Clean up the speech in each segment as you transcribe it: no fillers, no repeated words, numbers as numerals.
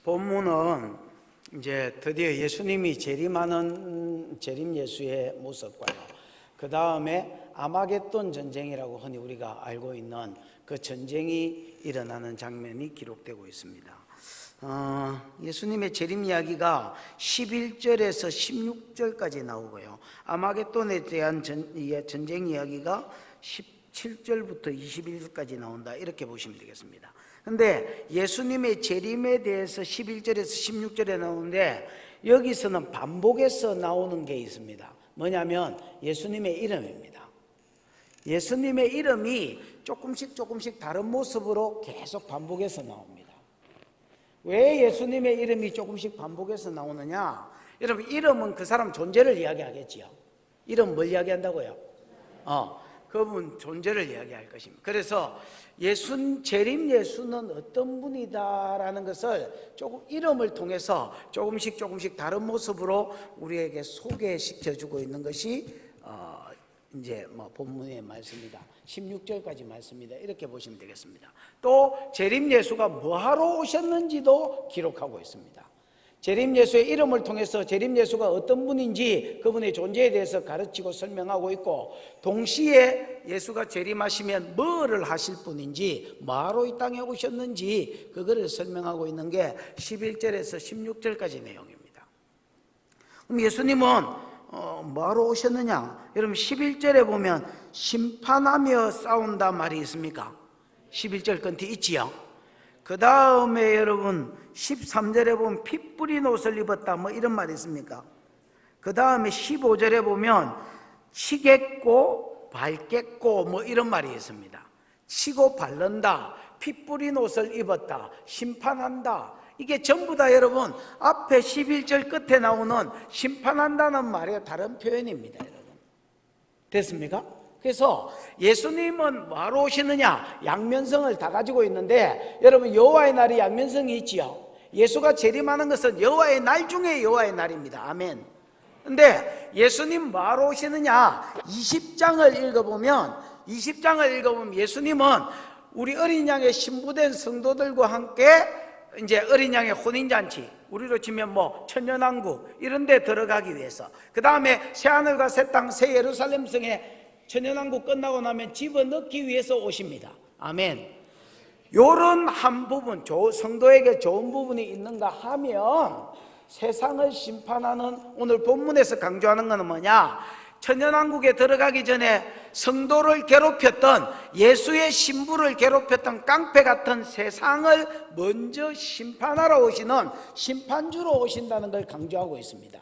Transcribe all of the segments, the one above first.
본문은 이제 드디어 예수님이 재림하는 재림 예수의 모습과요, 그 다음에 아마겟돈 전쟁이라고 흔히 우리가 알고 있는 그 전쟁이 일어나는 장면이 기록되고 있습니다. 예수님의 재림 이야기가 11절에서 16절까지 나오고요, 아마겟돈에 대한 전쟁 이야기가 17절부터 21절까지 나온다, 이렇게 보시면 되겠습니다. 근데 예수님의 재림에 대해서 11절에서 16절에 나오는데, 여기서는 반복해서 나오는 게 있습니다. 뭐냐면 예수님의 이름입니다. 예수님의 이름이 조금씩 다른 모습으로 계속 반복해서 나옵니다. 왜 예수님의 이름이 조금씩 반복해서 나오느냐? 여러분, 이름은 그 사람 존재를 이야기하겠지요. 이름 뭘 이야기한다고요? 그분 존재를 이야기할 것입니다. 그래서 재림 예수는 어떤 분이다라는 것을 조금 이름을 통해서 조금씩 다른 모습으로 우리에게 소개시켜주고 있는 것이 이제 본문의 말씀입니다. 16절까지 말씀입니다. 이렇게 보시면 되겠습니다. 또 재림 예수가 뭐하러 오셨는지도 기록하고 있습니다. 재림 예수의 이름을 통해서 재림 예수가 어떤 분인지 그분의 존재에 대해서 가르치고 설명하고 있고, 동시에 예수가 재림하시면 뭐를 하실 분인지, 뭐하러 이 땅에 오셨는지 그거를 설명하고 있는 게 11절에서 16절까지 내용입니다. 그럼 예수님은 뭐하러 오셨느냐? 여러분, 11절에 보면 심판하며 싸운다 말이 있습니까? 11절 끝에 있지요. 그 다음에 여러분 13절에 보면 피 뿌린 옷을 입었다, 뭐 이런 말이 있습니까? 그 다음에 15절에 보면 치겠고 밟겠고, 뭐 이런 말이 있습니다. 치고 밟는다, 피 뿌린 옷을 입었다, 심판한다. 이게 전부 다 여러분 앞에 11절 끝에 나오는 심판한다는 말의 다른 표현입니다. 여러분, 됐습니까? 그래서 예수님은 뭐하러 오시느냐? 양면성을 다 가지고 있는데, 여러분 여호와의 날이 양면성이 있지요. 예수가 재림하는 것은 여호와의 날 중에 여호와의 날입니다. 아멘. 근데 예수님 뭐하러 오시느냐? 20장을 읽어보면 예수님은 우리 어린 양의 신부된 성도들과 함께 이제 어린 양의 혼인잔치, 우리로 치면 천년왕국 이런 데 들어가기 위해서, 그 다음에 새하늘과 새 땅, 새 예루살렘 성에 천년왕국 끝나고 나면 집어넣기 위해서 오십니다. 아멘. 요런 한 부분, 성도에게 좋은 부분이 있는가 하면, 세상을 심판하는 오늘 본문에서 강조하는 것은 뭐냐? 천년왕국에 들어가기 전에 성도를 괴롭혔던, 예수의 신부를 괴롭혔던 깡패 같은 세상을 먼저 심판하러 오시는 심판주로 오신다는 걸 강조하고 있습니다.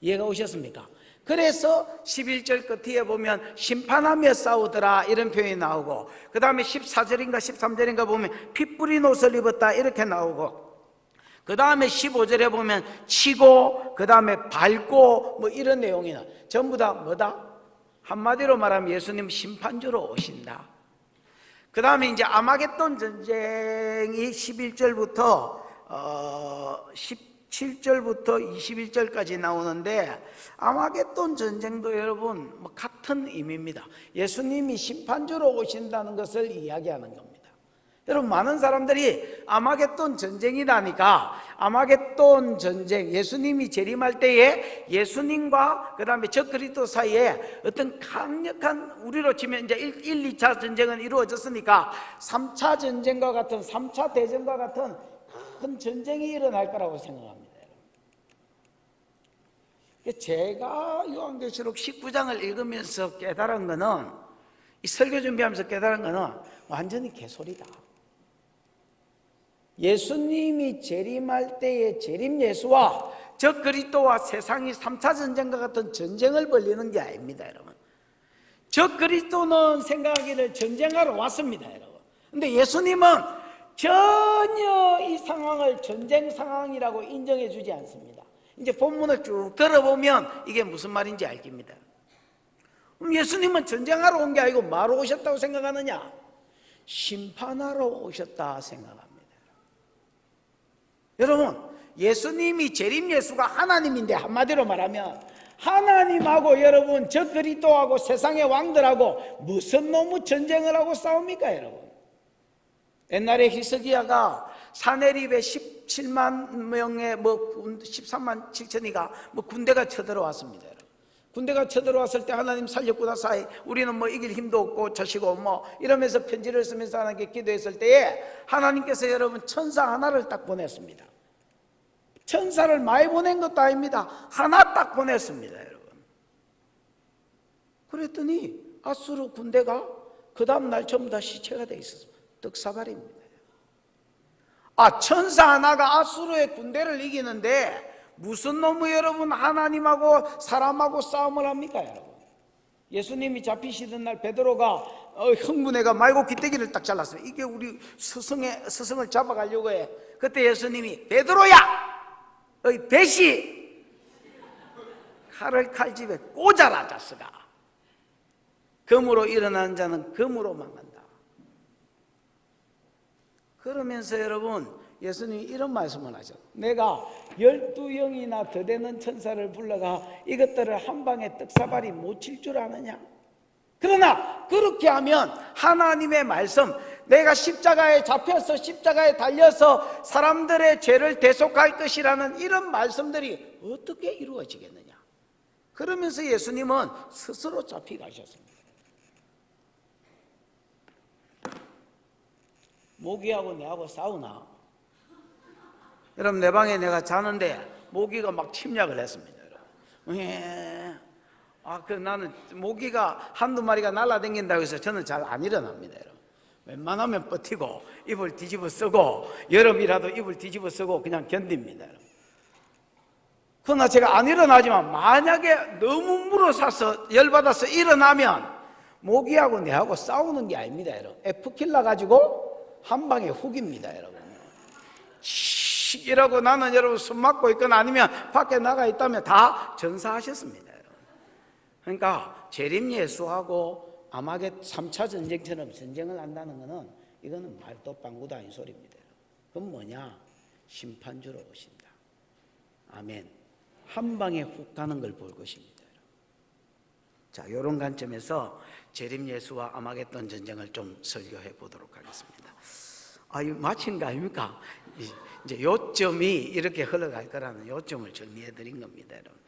이해가 오셨습니까? 그래서 11절 끝에 보면 심판하며 싸우더라, 이런 표현이 나오고, 그 다음에 14절인가 13절인가 보면 피 뿌린 옷을 입었다, 이렇게 나오고, 그 다음에 15절에 보면 치고, 그 다음에 밟고, 뭐 이런 내용이 나. 전부 다 뭐다? 한마디로 말하면 예수님 심판주로 오신다. 그 다음에 이제 아마겟돈 전쟁이 11절부터 17절부터 21절까지 나오는데, 아마겟돈 전쟁도 여러분 같은 의미입니다. 예수님이 심판주로 오신다는 것을 이야기하는 겁니다. 여러분, 많은 사람들이 아마겟돈 전쟁이라니까, 아마겟돈 전쟁, 예수님이 재림할 때에 예수님과 그 다음에 적 그리스도 사이에 어떤 강력한, 우리로 치면 이제 1, 2차 전쟁은 이루어졌으니까 3차 전쟁과 같은, 3차 대전과 같은 큰 전쟁이 일어날 거라고 생각합니다. 제가 요한계시록 19장을 읽으면서 깨달은 거는, 이 설교 준비하면서 깨달은 거는 완전히 개소리다. 예수님이 재림할 때의 재림 예수와 적 그리스도와 세상이 3차 전쟁과 같은 전쟁을 벌리는 게 아닙니다. 여러분, 적 그리스도는 생각하기를 전쟁하러 왔습니다. 여러분, 근데 예수님은 전혀 이 상황을 전쟁 상황이라고 인정해 주지 않습니다. 이제 본문을 쭉 들어보면 이게 무슨 말인지 알 겁니다. 그럼 예수님은 전쟁하러 온 게 아니고 뭐하러 오셨다고 생각하느냐? 심판하러 오셨다 생각합니다. 여러분, 예수님이 재림 예수가 하나님인데, 한마디로 말하면 하나님하고 여러분 적 그리스도하고 세상의 왕들하고 무슨 놈의 전쟁을 하고 싸웁니까? 여러분, 옛날에 히스기야가 사내립에 17만 명의 13만 7천이가 군대가 쳐들어왔습니다. 군대가 쳐들어왔을 때 하나님 살렸구나 사이 우리는 이길 힘도 없고 젖이고 이러면서 편지를 쓰면서 하나님께 기도했을 때에 하나님께서 여러분 천사 하나를 딱 보냈습니다. 천사를 많이 보낸 것도 아닙니다. 하나 딱 보냈습니다, 여러분. 그랬더니 아수르 군대가 그 다음 날 전부 다 시체가 돼 있었습니다. 떡사발입니다. 천사 하나가 아수르의 군대를 이기는데 무슨 놈의 여러분 하나님하고 사람하고 싸움을 합니까, 여러분? 예수님이 잡히시던 날 베드로가 흥분해가 말고 기대기를 딱 잘랐어요. 이게 우리 스승을 잡아가려고 해. 그때 예수님이 베드로야, 배시 칼을 칼집에 꽂아라 자스가. 검으로 일어나는 자는 검으로 망한다. 그러면서 여러분 예수님이 이런 말씀을 하죠. 내가 12영이나 더 되는 천사를 불러가 이것들을 한 방에 떡사발이 못 칠 줄 아느냐? 그러나 그렇게 하면 하나님의 말씀, 내가 십자가에 잡혀서 십자가에 달려서 사람들의 죄를 대속할 것이라는 이런 말씀들이 어떻게 이루어지겠느냐? 그러면서 예수님은 스스로 잡혀가셨습니다. 모기하고 내하고 싸우나? 여러분, 내 방에 내가 자는데 모기가 막 침략을 했습니다. 나는 모기가 한두 마리가 날아다닌다고 해서 저는 잘 안 일어납니다. 여러분. 웬만하면 버티고 이불 뒤집어 쓰고 여름이라도 이불 뒤집어 쓰고 그냥 견딥니다. 여러분. 그러나 제가 안 일어나지만 만약에 너무 물어사서 열받아서 일어나면 모기하고 내하고 싸우는 게 아닙니다. 여러분. F킬러 가지고 한 방에 훅입니다. 여러분. 이라고 나는 여러분 숨 막고 있거나 아니면 밖에 나가 있다면 다 전사하셨습니다. 여러분. 그러니까 재림 예수하고 아마겟 3차 전쟁처럼 전쟁을 한다는 것은 이거는 말도 빵구도 아닌 소리입니다. 그건 뭐냐? 심판주로 오신다. 아멘. 한 방에 훅 가는 걸 볼 것입니다. 자, 이런 관점에서 재림 예수와 아마겟돈 전쟁을 좀 설교해 보도록 하겠습니다. 이거 마친 거 아닙니까? 이제 요점이 이렇게 흘러갈 거라는 요점을 정리해 드린 겁니다, 여러분.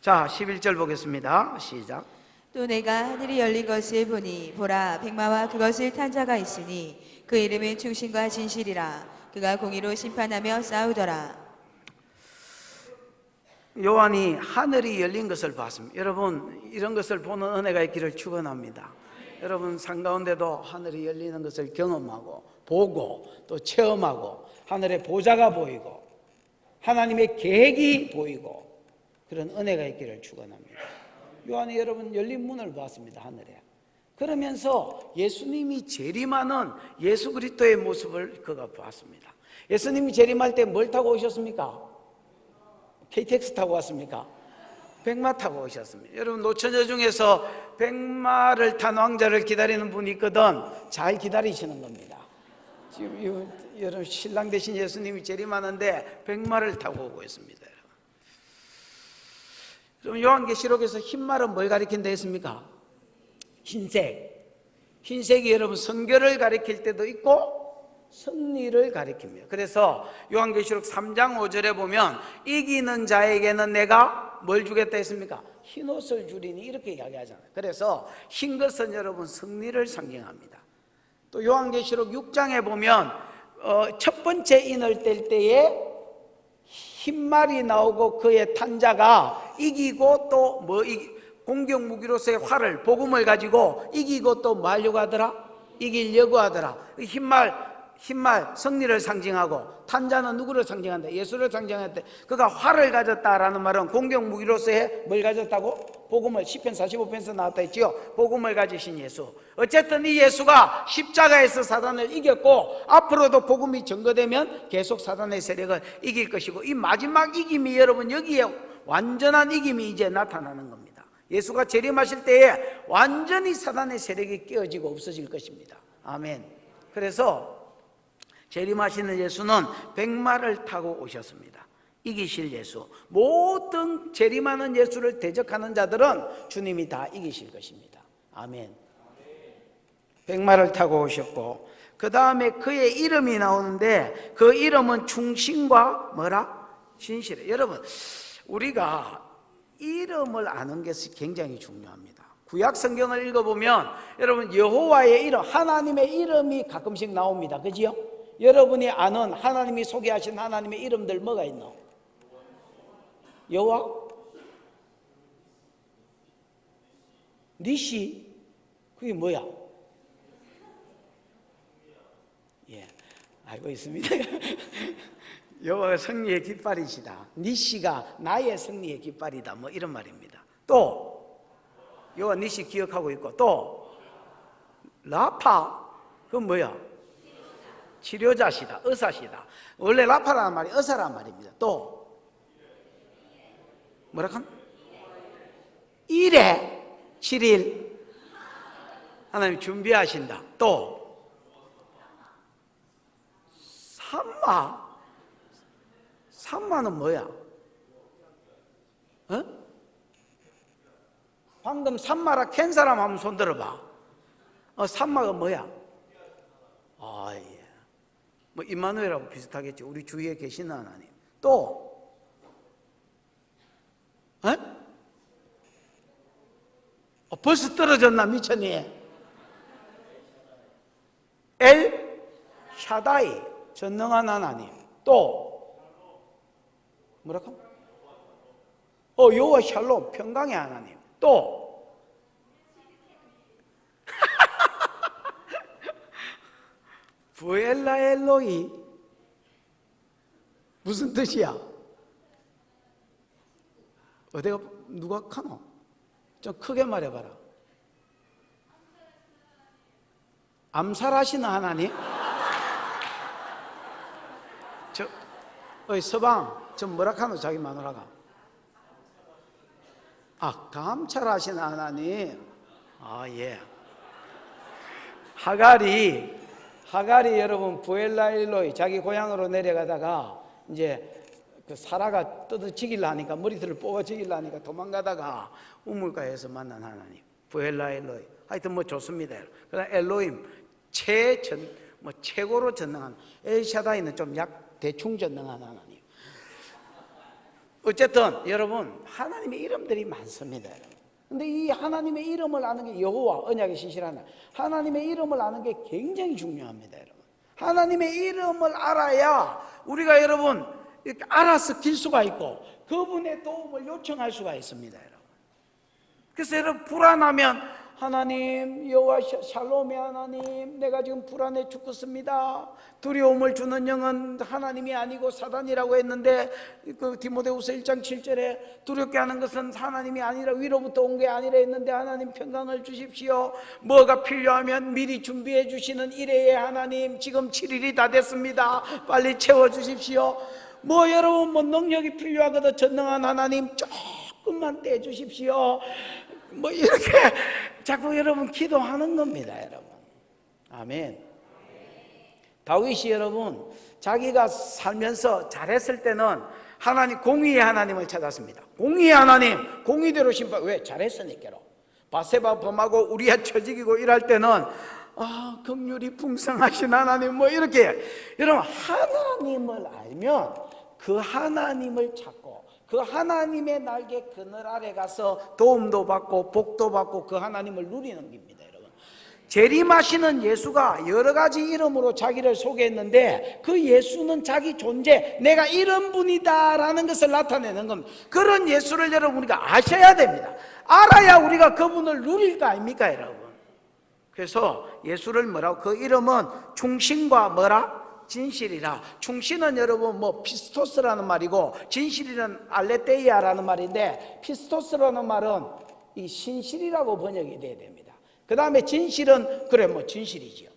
자, 11절 보겠습니다. 시작. 또 내가 하늘이 열린 것을 보니 보라 백마와 그것을 탄 자가 있으니 그 이름은 충신과 진실이라. 그가 공의로 심판하며 싸우더라. 요한이 하늘이 열린 것을 봤습니다. 여러분, 이런 것을 보는 은혜가 있기를 축원합니다. 여러분 삶 가운데도 하늘이 열리는 것을 경험하고 보고 또 체험하고 하늘의 보좌가 보이고 하나님의 계획이 보이고 그런 은혜가 있기를 축원합니다. 요한이 여러분 열린 문을 보았습니다. 하늘에. 그러면서 예수님이 재림하는 예수 그리스도의 모습을 그가 보았습니다. 예수님이 재림할 때 뭘 타고 오셨습니까? KTX 타고 왔습니까? 백마 타고 오셨습니다. 여러분 노처녀 중에서 백마를 탄 왕자를 기다리는 분이 있거든. 잘 기다리시는 겁니다. 지금 여러분 신랑 대신 예수님이 재림하는데 백마를 타고 오고 있습니다. 여러분 요한계시록에서 흰말은 뭘 가리킨다 했습니까? 흰색. 흰색이 여러분 성결을 가리킬 때도 있고 승리를 가리킵니다. 그래서 요한계시록 3장 5절에 보면 이기는 자에게는 내가 뭘 주겠다 했습니까? 흰옷을 주리니 이렇게 이야기하잖아요. 그래서 흰 것은 여러분 승리를 상징합니다. 또 요한계시록 6장에 보면 첫 번째 인을 뗄 때에 흰말이 나오고 그의 탄자가 이기고 또 공격 무기로서의 활을 복음을 가지고 이기고 또 뭐 하려고 하더라? 이기려고 하더라. 흰말 승리를 상징하고 탄자는 누구를 상징한다? 예수를 상징한다. 그가 활을 가졌다라는 말은 공격 무기로서의 뭘 가졌다고? 복음을. 시편 45편에서 나왔다 했지요. 복음을 가지신 예수. 어쨌든 이 예수가 십자가에서 사단을 이겼고 앞으로도 복음이 증거되면 계속 사단의 세력을 이길 것이고 이 마지막 이김이 여러분 여기에 완전한 이김이 이제 나타나는 겁니다. 예수가 재림하실 때에 완전히 사단의 세력이 깨어지고 없어질 것입니다. 아멘. 그래서 재림하시는 예수는 백마를 타고 오셨습니다. 이기실 예수. 모든 재림하는 예수를 대적하는 자들은 주님이 다 이기실 것입니다. 아멘. 백마를 타고 오셨고 그 다음에 그의 이름이 나오는데 그 이름은 충신과 뭐라? 진실이에요. 여러분, 우리가 이름을 아는 것이 굉장히 중요합니다. 구약 성경을 읽어보면 여러분 여호와의 이름, 하나님의 이름이 가끔씩 나옵니다. 그지요? 여러분이 아는 하나님이 소개하신 하나님의 이름들 뭐가 있노? 여호와? 니시? 그게 뭐야? 예, 알고 있습니다. 여호와가 승리의 깃발이시다. 니시가 나의 승리의 깃발이다. 뭐 이런 말입니다. 또 여호와 니시 기억하고 있고, 또 라파, 그건 뭐야? 치료자시다, 의사시다. 원래 라파라는 말이 의사라는 말입니다. 또 뭐라 하면? 일에 7일 하나님 준비하신다. 또 삼마는 뭐야? 어? 방금 삼마라 캔 사람 한번 손 들어봐. 삼마가 뭐야? 아, 예. 뭐 임마누엘하고 비슷하겠지. 우리 주위에 계시는 하나님. 또 벌써 떨어졌나 미쳤니? 엘 샤다이, 전능한 하나님. 또 뭐랄까? 여호와 샬롬, 평강의 하나님. 또 부엘라 엘로이, 무슨 뜻이야? 어디가 누가 카노? 좀 크게 말해봐라. 암살하시는 하나님? 서방, 저 뭐라 카노 자기 마누라가? 감찰하시는 하나님. 예. 하갈이 여러분 부엘라일로이 자기 고향으로 내려가다가 이제 그 사라가 뜯어지길라 하니까 머리털을 뽑아지길라 하니까 도망가다가 우물가에서 만난 하나님 부엘라일로이. 하여튼 뭐 좋습니다. 그다음 엘로임 최고로 전능한, 엘샤다이는 좀 대충 전능한 하나님. 어쨌든 여러분 하나님의 이름들이 많습니다. 근데 이 하나님의 이름을 아는 게 여호와, 언약의 신실한 하나님의 이름을 아는 게 굉장히 중요합니다. 여러분, 하나님의 이름을 알아야 우리가 여러분 이렇게 알아서 길 수가 있고 그분의 도움을 요청할 수가 있습니다. 여러분, 그래서 여러분 불안하면 하나님, 여호와 샬롬의 하나님, 내가 지금 불안해 죽겠습니다. 두려움을 주는 영은 하나님이 아니고 사단이라고 했는데 그 디모데후서 1장 7절에 두렵게 하는 것은 하나님이 아니라 위로부터 온 게 아니라 했는데 하나님 평강을 주십시오. 뭐가 필요하면 미리 준비해 주시는 이레의 하나님, 지금 7일이 다 됐습니다. 빨리 채워 주십시오. 여러분 능력이 필요하거든. 전능한 하나님 조금만 떼 주십시오. 이렇게 자꾸 여러분 기도하는 겁니다. 여러분, 아멘. 다윗이 여러분 자기가 살면서 잘했을 때는 하나님, 공의의 하나님을 찾았습니다. 공의의 하나님, 공의대로 심판. 왜? 잘했으니까로. 바세바 범하고 우리야 처지기고 이럴 때는 긍휼이 풍성하신 하나님, 이렇게 여러분 하나님을 알면 그 하나님을 찾고 그 하나님의 날개 그늘 아래 가서 도움도 받고 복도 받고 그 하나님을 누리는 겁니다. 여러분, 재림하시는 예수가 여러 가지 이름으로 자기를 소개했는데 그 예수는 자기 존재, 내가 이런 분이다라는 것을 나타내는 겁니다. 그런 예수를 여러분 우리가 아셔야 됩니다. 알아야 우리가 그분을 누릴 거 아닙니까 여러분? 그래서 예수를 뭐라고? 그 이름은 충신과 뭐라? 진실이라. 충신은 여러분 피스토스라는 말이고 진실이는 알레테이아라는 말인데, 피스토스라는 말은 이 신실이라고 번역이 돼야 됩니다. 그 다음에 진실은 진실이지요.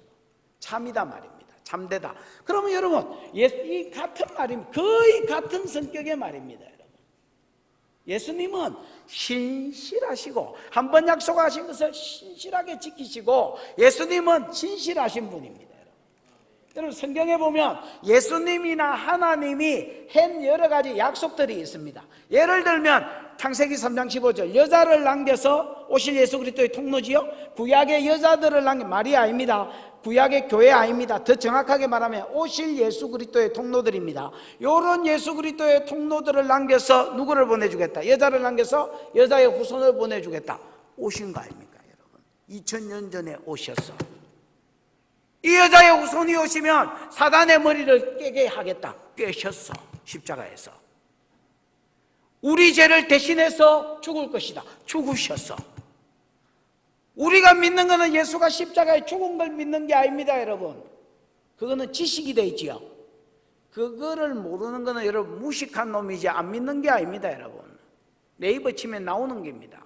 참이다 말입니다. 참되다. 그러면 여러분 이 같은 말입니다. 거의 같은 성격의 말입니다. 여러분, 예수님은 신실하시고 한 번 약속하신 것을 신실하게 지키시고 예수님은 진실하신 분입니다. 여러분 성경에 보면 예수님이나 하나님이 한 여러 가지 약속들이 있습니다. 예를 들면 창세기 3장 15절 여자를 남겨서 오실 예수 그리스도의 통로지요. 구약의 여자들을 남긴 마리아입니다. 구약의 교회 아닙니다. 더 정확하게 말하면 오실 예수 그리스도의 통로들입니다. 이런 예수 그리스도의 통로들을 남겨서 누구를 보내주겠다? 여자를 남겨서 여자의 후손을 보내주겠다. 오신 거 아닙니까, 여러분? 2000년 전에 오셨어. 이 여자의 후손이 오시면 사단의 머리를 깨게 하겠다. 깨셨어, 십자가에서. 우리 죄를 대신해서 죽을 것이다. 죽으셨어. 우리가 믿는 것은 예수가 십자가에 죽은 걸 믿는 게 아닙니다, 여러분. 그거는 지식이 돼 있지요. 그거를 모르는 것은 여러분 무식한 놈이지 안 믿는 게 아닙니다, 여러분. 네이버 치면 나오는 겁니다.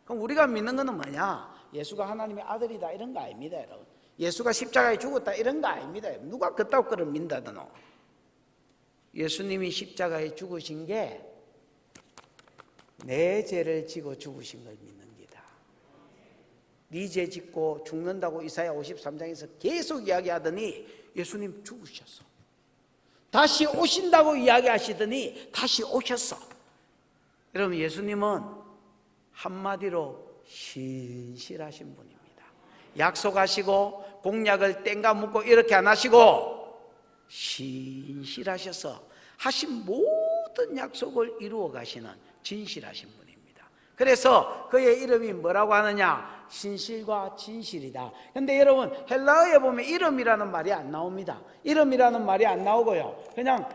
그럼 우리가 믿는 것은 뭐냐? 예수가 하나님의 아들이다 이런 거 아닙니다, 여러분. 예수가 십자가에 죽었다 이런 거 아닙니다. 누가 그따위 거를 믿다더노. 예수님이 십자가에 죽으신 게 내 죄를 지고 죽으신 걸 믿는 기다. 네 죄 짓고 죽는다고 이사야 53장에서 계속 이야기하더니 예수님 죽으셨어. 다시 오신다고 이야기하시더니 다시 오셨어. 여러분, 예수님은 한마디로 신실하신 분입니다. 약속하시고 공약을 땡가 묻고 이렇게 안 하시고 신실하셔서 하신 모든 약속을 이루어 가시는 진실하신 분입니다. 그래서 그의 이름이 뭐라고 하느냐? 신실과 진실이다. 근데 여러분, 헬라어에 보면 이름이라는 말이 안 나옵니다. 이름이라는 말이 안 나오고요, 그냥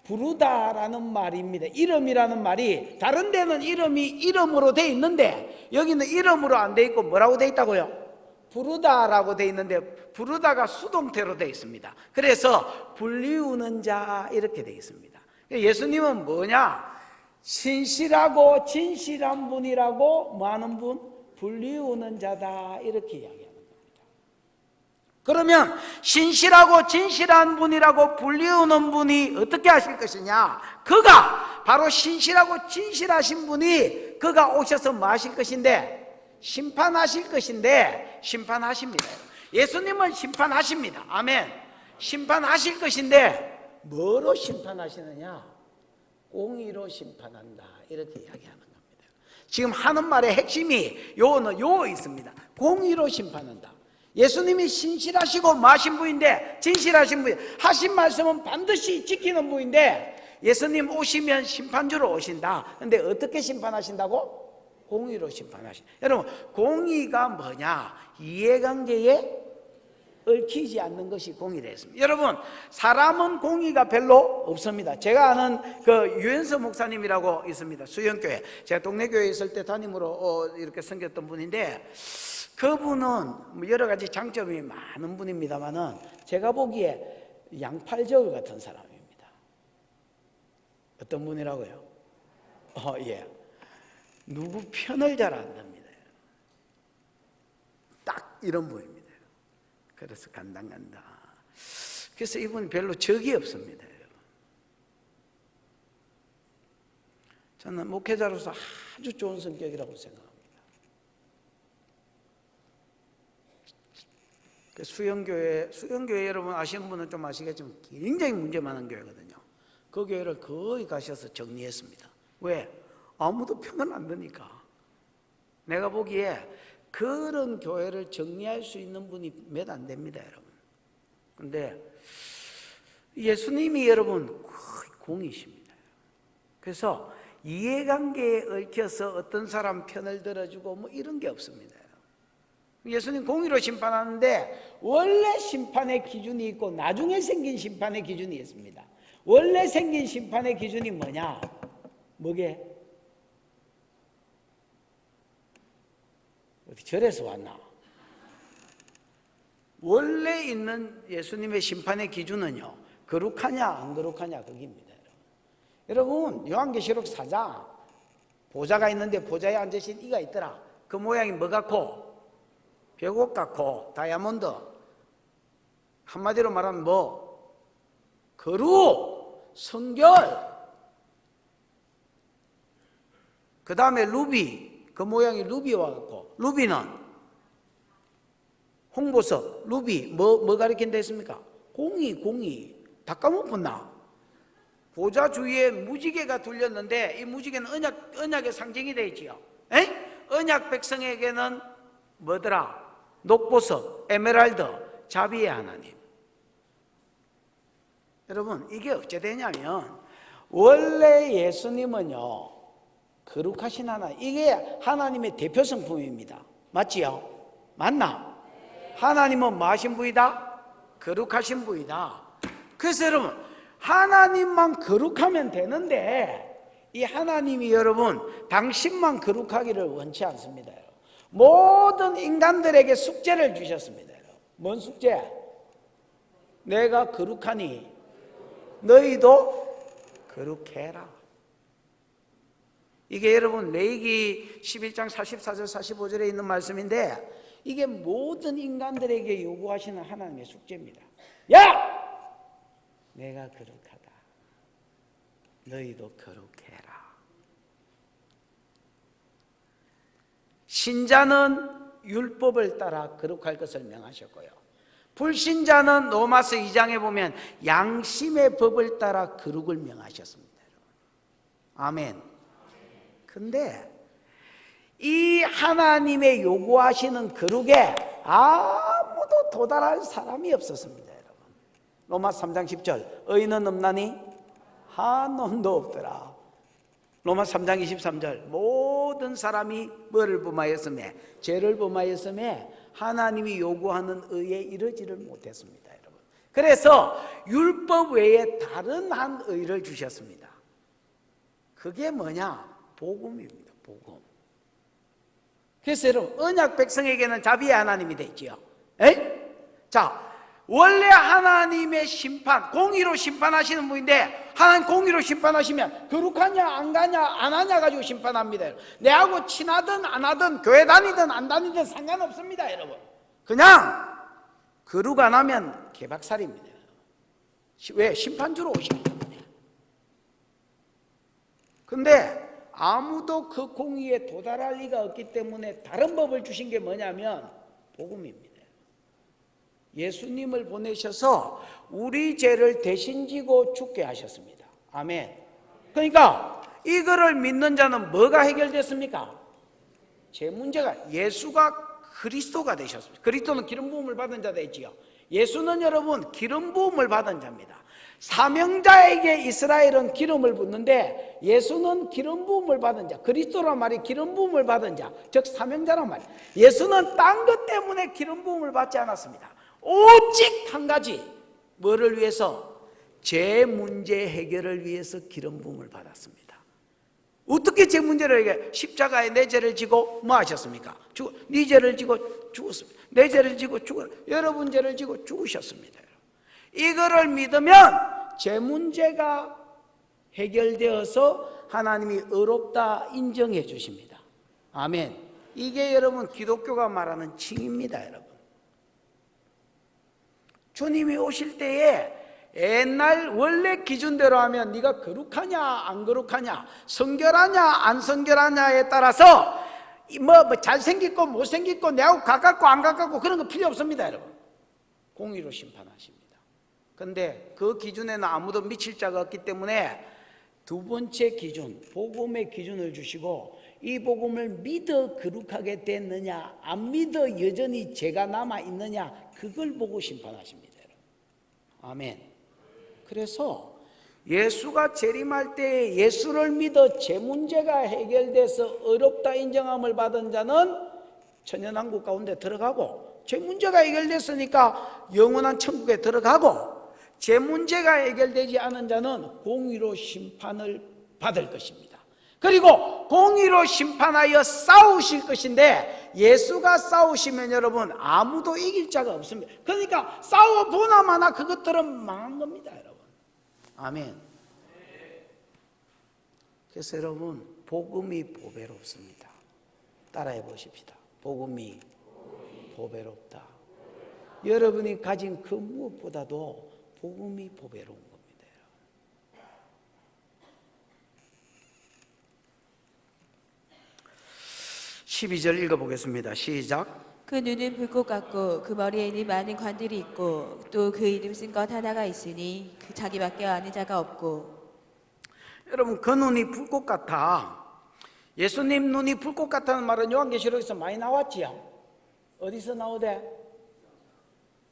부르다라는 말입니다. 이름이라는 말이 다른 데는 이름이 이름으로 돼 있는데 여기는 이름으로 안 돼 있고 뭐라고 돼 있다고요? 부르다라고 돼 있는데 부르다가 수동태로 돼 있습니다. 그래서 불리우는 자 이렇게 돼 있습니다. 예수님은 뭐냐? 신실하고 진실한 분이라고 많은 분, 불리우는 자다 이렇게 이야기하는 겁니다. 그러면 신실하고 진실한 분이라고 불리우는 분이 어떻게 하실 것이냐? 그가 바로 신실하고 진실하신 분이 그가 오셔서 뭐 하실 것인데? 심판하실 것인데 심판하십니다. 예수님은 심판하십니다. 아멘. 심판하실 것인데 뭐로 심판하시느냐? 공의로 심판한다 이렇게 이야기하는 겁니다. 지금 하는 말의 핵심이 요 있습니다. 공의로 심판한다. 예수님이 신실하시고 마신 분인데 진실하신 분, 하신 말씀은 반드시 지키는 분인데 예수님 오시면 심판주로 오신다. 근데 어떻게 심판하신다고? 공의로 심판하신다. 여러분, 공의가 뭐냐? 이해관계에 얽히지 않는 것이 공의됐습니다. 여러분, 사람은 공의가 별로 없습니다. 제가 아는 유현서 목사님이라고 있습니다. 수영교회. 제가 동네 교회에 있을 때 담임으로 이렇게 섬겼던 분인데 그분은 여러 가지 장점이 많은 분입니다만은 제가 보기에 양팔저울 같은 사람입니다. 어떤 분이라고요? 예. 누구 편을 잘 안 듭니다. 딱 이런 분입니다. 그래서 간당간당. 그래서 이분이 별로 적이 없습니다. 저는 목회자로서 아주 좋은 성격이라고 생각합니다. 수영교회 여러분 아시는 분은 좀 아시겠지만 굉장히 문제 많은 교회거든요. 그 교회를 거의 가셔서 정리했습니다. 왜? 아무도 편을 안 드니까. 내가 보기에 그런 교회를 정리할 수 있는 분이 몇 안 됩니다, 여러분. 근데 예수님이 여러분 거의 공이십니다. 그래서 이해관계에 얽혀서 어떤 사람 편을 들어주고 뭐 이런 게 없습니다. 예수님 공의로 심판하는데 원래 심판의 기준이 있고 나중에 생긴 심판의 기준이 있습니다. 원래 생긴 심판의 기준이 뭐냐? 뭐게? 어디 절에서 왔나? 원래 있는 예수님의 심판의 기준은요, 거룩하냐 안 거룩하냐 그겁니다. 여러분, 요한계시록 4장 보좌가 있는데 보좌에 앉으신 이가 있더라. 그 모양이 뭐 같고? 벽옥 같고 다이아몬드. 한마디로 말하면 뭐? 거룩, 성결. 그 다음에 루비. 그 모양이 루비와 같고, 루비는 홍보석, 루비 뭐 가리킨다 했습니까? 공의. 다 까먹었나? 보좌 주위에 무지개가 둘렸는데 이 무지개는 언약의 상징이 되어 있지요. 언약 백성에게는 뭐더라? 녹보석, 에메랄드, 자비의 하나님. 여러분, 이게 어째 되냐면 원래 예수님은요 거룩하신 하나님, 이게 하나님의 대표 성품입니다. 맞지요? 맞나? 하나님은 뭐 하신 분이다? 거룩하신 분이다. 그래서 여러분, 하나님만 거룩하면 되는데 이 하나님이 여러분 당신만 거룩하기를 원치 않습니다. 모든 인간들에게 숙제를 주셨습니다. 뭔 숙제? 내가 거룩하니 너희도 거룩해라. 이게 여러분 레위기 11장 44절 45절에 있는 말씀인데 이게 모든 인간들에게 요구하시는 하나님의 숙제입니다. 야! 내가 거룩하다. 너희도 거룩해라. 신자는 율법을 따라 거룩할 것을 명하셨고요, 불신자는 로마서 2장에 보면 양심의 법을 따라 거룩을 명하셨습니다. 아멘. 근데 이 하나님의 요구하시는 거룩에 아무도 도달할 사람이 없었습니다. 여러분, 로마서 3장 10절 의인은 없나니 한 놈도 없더라. 로마서 3장 23절 모든 사람이 뭐를 범하였으며 죄를 범하였으며 하나님이 요구하는 의에 이르지를 못했습니다. 여러분, 그래서 율법 외에 다른 한 의를 주셨습니다. 그게 뭐냐? 복음입니다. 복음. 그래서 여러분, 언약 백성에게는 자비의 하나님이 됐지요. 자, 원래 하나님의 심판, 공의로 심판하시는 분인데 하나님 공의로 심판하시면 거룩하냐 안 가냐 안 하냐 가지고 심판합니다. 내하고 친하든 안 하든 교회 다니든 안 다니든 상관없습니다. 여러분, 그냥 거룩 안 하면 개박살입니다. 왜? 심판주로 오시기 때문에. 근데 아무도 그 공의에 도달할 리가 없기 때문에 다른 법을 주신 게 뭐냐면 복음입니다. 예수님을 보내셔서 우리 죄를 대신 지고 죽게 하셨습니다. 아멘. 그러니까 이거를 믿는 자는 뭐가 해결됐습니까? 제 문제가, 예수가 그리스도가 되셨습니다. 그리스도는 기름 부음을 받은 자다 했지요. 예수는 여러분 기름 부음을 받은 자입니다. 사명자에게 이스라엘은 기름을 붓는데 예수는 기름 부음을 받은 자, 그리스도란 말이 기름 부음을 받은 자, 즉 사명자란 말이에요. 예수는 딴 것 때문에 기름 부음을 받지 않았습니다. 오직 한 가지, 뭐를 위해서? 제 문제 해결을 위해서 기름 부음을 받았습니다. 어떻게 제 문제를 해결해? 십자가에 내 죄를 지고 뭐 하셨습니까? 네 죄를 지고 죽었습니다. 내 죄를 지고 여러분 죄를 지고 죽으셨습니다. 이거를 믿으면 제 문제가 해결되어서 하나님이 의롭다 인정해 주십니다. 아멘. 이게 여러분 기독교가 말하는 칭입니다. 여러분, 주님이 오실 때에 옛날 원래 기준대로 하면 네가 거룩하냐 안 거룩하냐, 성결하냐 안 성결하냐에 따라서 뭐 잘생겼고 못생겼고 내하고 가깝고 안 가깝고 그런 거 필요 없습니다. 여러분, 공의로 심판하십니다. 근데 그 기준에는 아무도 미칠 자가 없기 때문에 두 번째 기준, 복음의 기준을 주시고 이 복음을 믿어 거룩하게 됐느냐 안 믿어 여전히 죄가 남아있느냐 그걸 보고 심판하십니다. 아멘. 그래서 예수가 재림할 때 예수를 믿어 제 문제가 해결돼서 의롭다 인정함을 받은 자는 천년왕국 가운데 들어가고, 제 문제가 해결됐으니까 영원한 천국에 들어가고, 제 문제가 해결되지 않은 자는 공의로 심판을 받을 것입니다. 그리고 공의로 심판하여 싸우실 것인데 예수가 싸우시면 여러분 아무도 이길 자가 없습니다. 그러니까 싸워보나마나 그것들은 망한 겁니다. 여러분, 아멘. 그래서 여러분, 복음이 보배롭습니다. 따라해 보십시다. 복음이 보배롭다. 여러분이 가진 그 무엇보다도 복음이 보배로운 겁니다. 12절 읽어보겠습니다. 시작. 그 눈은 불꽃 같고 그 머리에는 많은 관들이 있고 또 그 이름 쓴 것 하나가 있으니 그 자기밖에 아는 자가 없고. 여러분, 그 눈이 불꽃 같아. 예수님 눈이 불꽃 같다는 말은 요한계시록에서 많이 나왔지요. 어디서 나오대?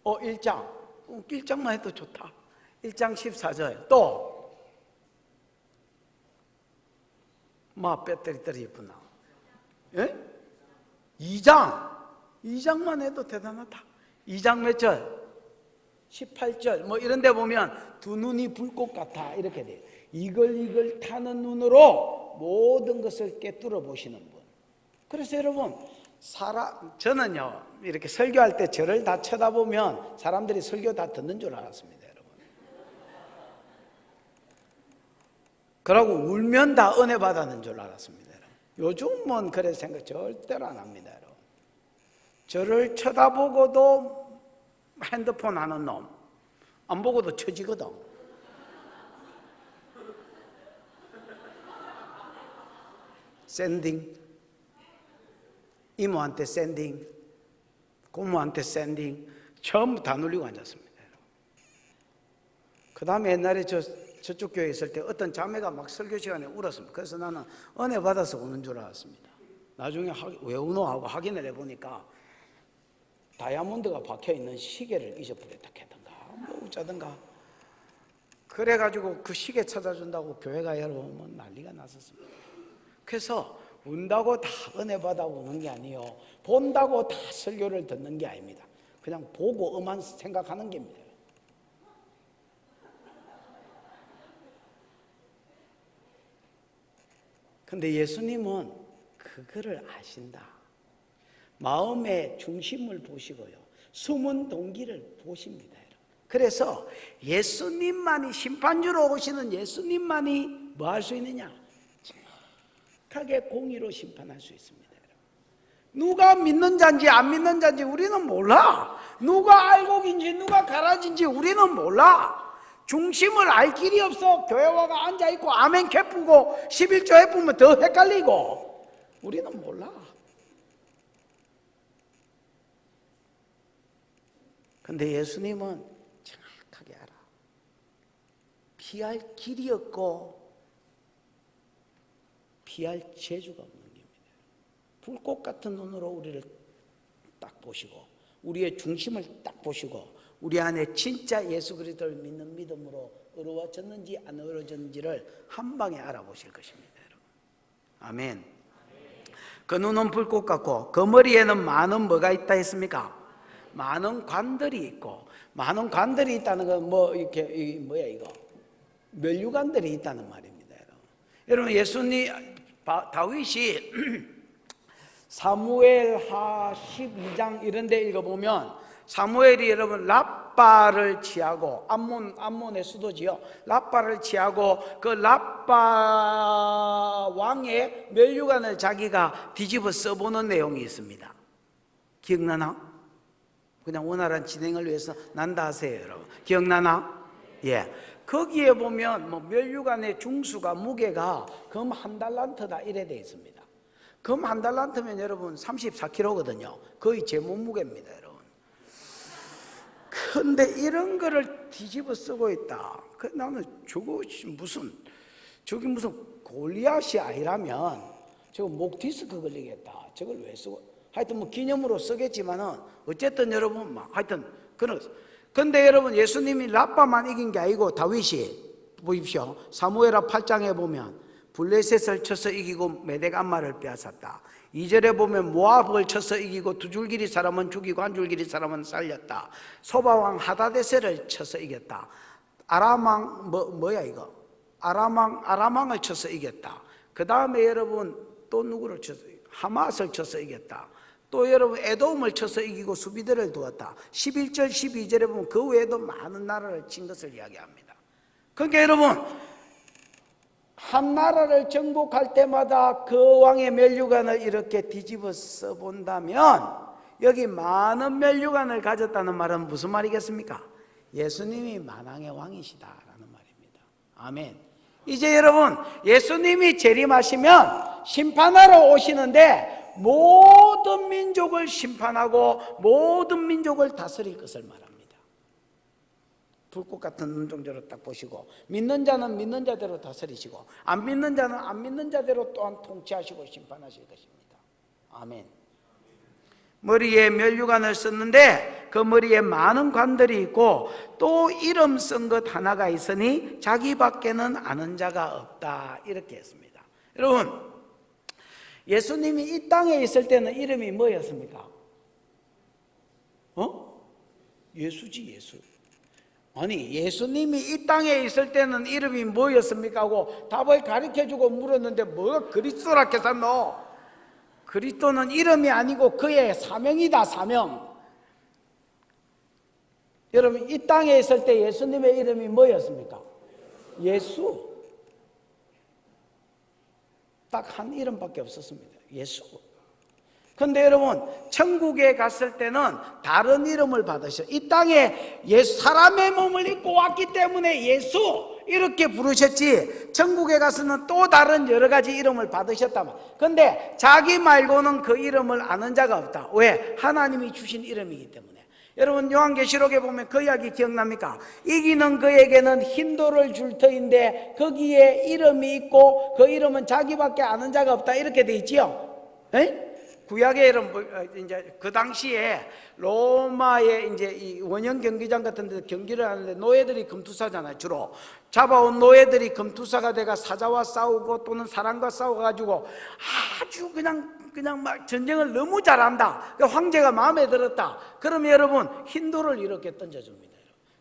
1장. 1장만 해도 좋다. 1장 14절. 또 배터리 떨어졌구나. 예? 2장만 해도 대단하다. 2장 몇 절? 18절. 이런 데 보면 두 눈이 불꽃 같아 이렇게 돼요. 이걸 타는 눈으로 모든 것을 꿰뚫어 보시는 분. 그래서 여러분, 저는요 이렇게 설교할 때 저를 다 쳐다보면 사람들이 설교 다 듣는 줄 알았습니다, 여러분. 그러고 울면 다 은혜 받았는 줄 알았습니다, 여러분. 요즘은 그래 생각 절대로 안 합니다, 여러분. 저를 쳐다보고도 핸드폰 하는 놈, 안 보고도 쳐지거든. 샌딩, 이모한테 샌딩, 고모한테 샌딩, 전부 다 눌리고 앉았습니다. 그 다음에 옛날에 저쪽 교회에 있을 때 어떤 자매가 막 설교 시간에 울었습니다. 그래서 나는 은혜 받아서 우는 줄 알았습니다. 나중에 왜 우노 하고 확인을 해보니까 다이아몬드가 박혀있는 시계를 잊어버렸다 했던가 어쩌던가 그래가지고 그 시계 찾아준다고 교회가 여러분 난리가 났었습니다. 그래서 운다고 다 은혜 받아 우는 게 아니에요. 본다고 다 설교를 듣는 게 아닙니다. 그냥 보고 음만 생각하는 겁니다. 근데 예수님은 그거를 아신다. 마음의 중심을 보시고요, 숨은 동기를 보십니다. 그래서 예수님만이, 심판주로 오시는 예수님만이 뭐 할 수 있느냐? 정확하게 공의로 심판할 수 있습니다. 누가 믿는 자인지 안 믿는 자인지 우리는 몰라. 누가 알곡인지 누가 가라진지 우리는 몰라. 중심을 알 길이 없어. 교회와가 앉아있고 아멘 캐프고 11조 해보면 더 헷갈리고 우리는 몰라. 근데 예수님은 정확하게 알아. 피할 길이 없고 피할 재주가 없는 겁니다. 불꽃 같은 눈으로 우리를 딱 보시고 우리의 중심을 딱 보시고 우리 안에 진짜 예수 그리스도를 믿는 믿음으로 어려워졌는지 안 어려워졌는지를 한 방에 알아보실 것입니다, 여러분. 아멘. 그 눈은 불꽃 같고 그 머리에는 많은 뭐가 있다 했습니까? 많은 관들이 있고, 많은 관들이 있다는 건 이렇게 뭐야 이거? 면류관들이 있다는 말입니다, 여러분. 여러분, 예수님 다윗이 사무엘하 12장 이런 데 읽어보면 사무엘이 여러분 랍바를 취하고 암몬의 수도지요. 랍바를 취하고 그 랍바 왕의 면류관을 자기가 뒤집어 써보는 내용이 있습니다. 기억나나? 그냥 원활한 진행을 위해서 난다 하세요, 여러분. 기억나나? 예. 거기에 보면 면류관의 중수가 무게가 금 한 달란트다 이래 돼 있습니다. 금 한 달란트면 여러분 34kg거든요. 거의 제 몸무게입니다, 여러분. 근데 이런 거를 뒤집어 쓰고 있다. 나는 저기 무슨 골리앗이 아니라면 저거 목 디스크 걸리겠다. 저걸 왜 쓰고? 하여튼 기념으로 쓰겠지만은 어쨌든 여러분 하여튼 근데 여러분 예수님이 랍바만 이긴 게 아니고 다윗이 보십시오. 사무엘하 8장에 보면 블레셋을 쳐서 이기고 메덱 암마를 빼앗았다. 2절에 보면 모압을 쳐서 이기고 두 줄기리 사람은 죽이고 한 줄기리 사람은 살렸다. 소바왕 하다데셀을 쳐서 이겼다. 아람왕 뭐야 이거? 아람왕을 쳐서 이겼다. 그 다음에 여러분 또 누구를 쳐서 하맛을 쳐서 이겼다. 또 여러분 에돔을 쳐서 이기고 수비대를 두었다. 11절 12절에 보면 그 외에도 많은 나라를 친 것을 이야기합니다. 그러니까 여러분 한 나라를 정복할 때마다 그 왕의 면류관을 이렇게 뒤집어 써본다면 여기 많은 면류관을 가졌다는 말은 무슨 말이겠습니까? 예수님이 만왕의 왕이시다라는 말입니다. 아멘. 이제 여러분 예수님이 재림하시면 심판하러 오시는데 모든 민족을 심판하고 모든 민족을 다스릴 것을 말합니다. 불꽃 같은 눈동자로 딱 보시고 믿는 자는 믿는 자대로 다스리시고 안 믿는 자는 안 믿는 자대로 또한 통치하시고 심판하실 것입니다. 아멘. 머리에 면류관을 썼는데 그 머리에 많은 관들이 있고 또 이름 쓴 것 하나가 있으니 자기밖에는 아는 자가 없다. 이렇게 했습니다. 여러분, 예수님이 이 땅에 있을 때는 이름이 뭐였습니까? 예수지, 예수. 아니, 예수님이 이 땅에 있을 때는 이름이 뭐였습니까? 하고 답을 가르쳐주고 물었는데 뭐가 그리스도라 했었노? 그리스도는 이름이 아니고 그의 사명이다, 사명. 여러분, 이 땅에 있을 때 예수님의 이름이 뭐였습니까? 예수. 딱 한 이름밖에 없었습니다. 예수. 근데 여러분, 천국에 갔을 때는 다른 이름을 받으셔. 이 땅에 사람의 몸을 입고 왔기 때문에 예수 이렇게 부르셨지, 천국에 가서는 또 다른 여러 가지 이름을 받으셨다. 근데 자기 말고는 그 이름을 아는 자가 없다. 왜? 하나님이 주신 이름이기 때문에. 여러분, 요한계시록에 보면 그 이야기 기억납니까? 이기는 그에게는 흰돌을 줄 터인데 거기에 이름이 있고 그 이름은 자기밖에 아는 자가 없다. 이렇게 돼 있지요. 에? 구약의 이름, 이제 그 당시에 로마의 이제 이 원형 경기장 같은 데 경기를 하는데 노예들이 금투사잖아요. 주로 잡아온 노예들이 금투사가 돼가 사자와 싸우고 또는 사람과 싸워가지고 아주 그냥 막 전쟁을 너무 잘한다. 그러니까 황제가 마음에 들었다. 그러면 여러분, 흰돌을 이렇게 던져줍니다.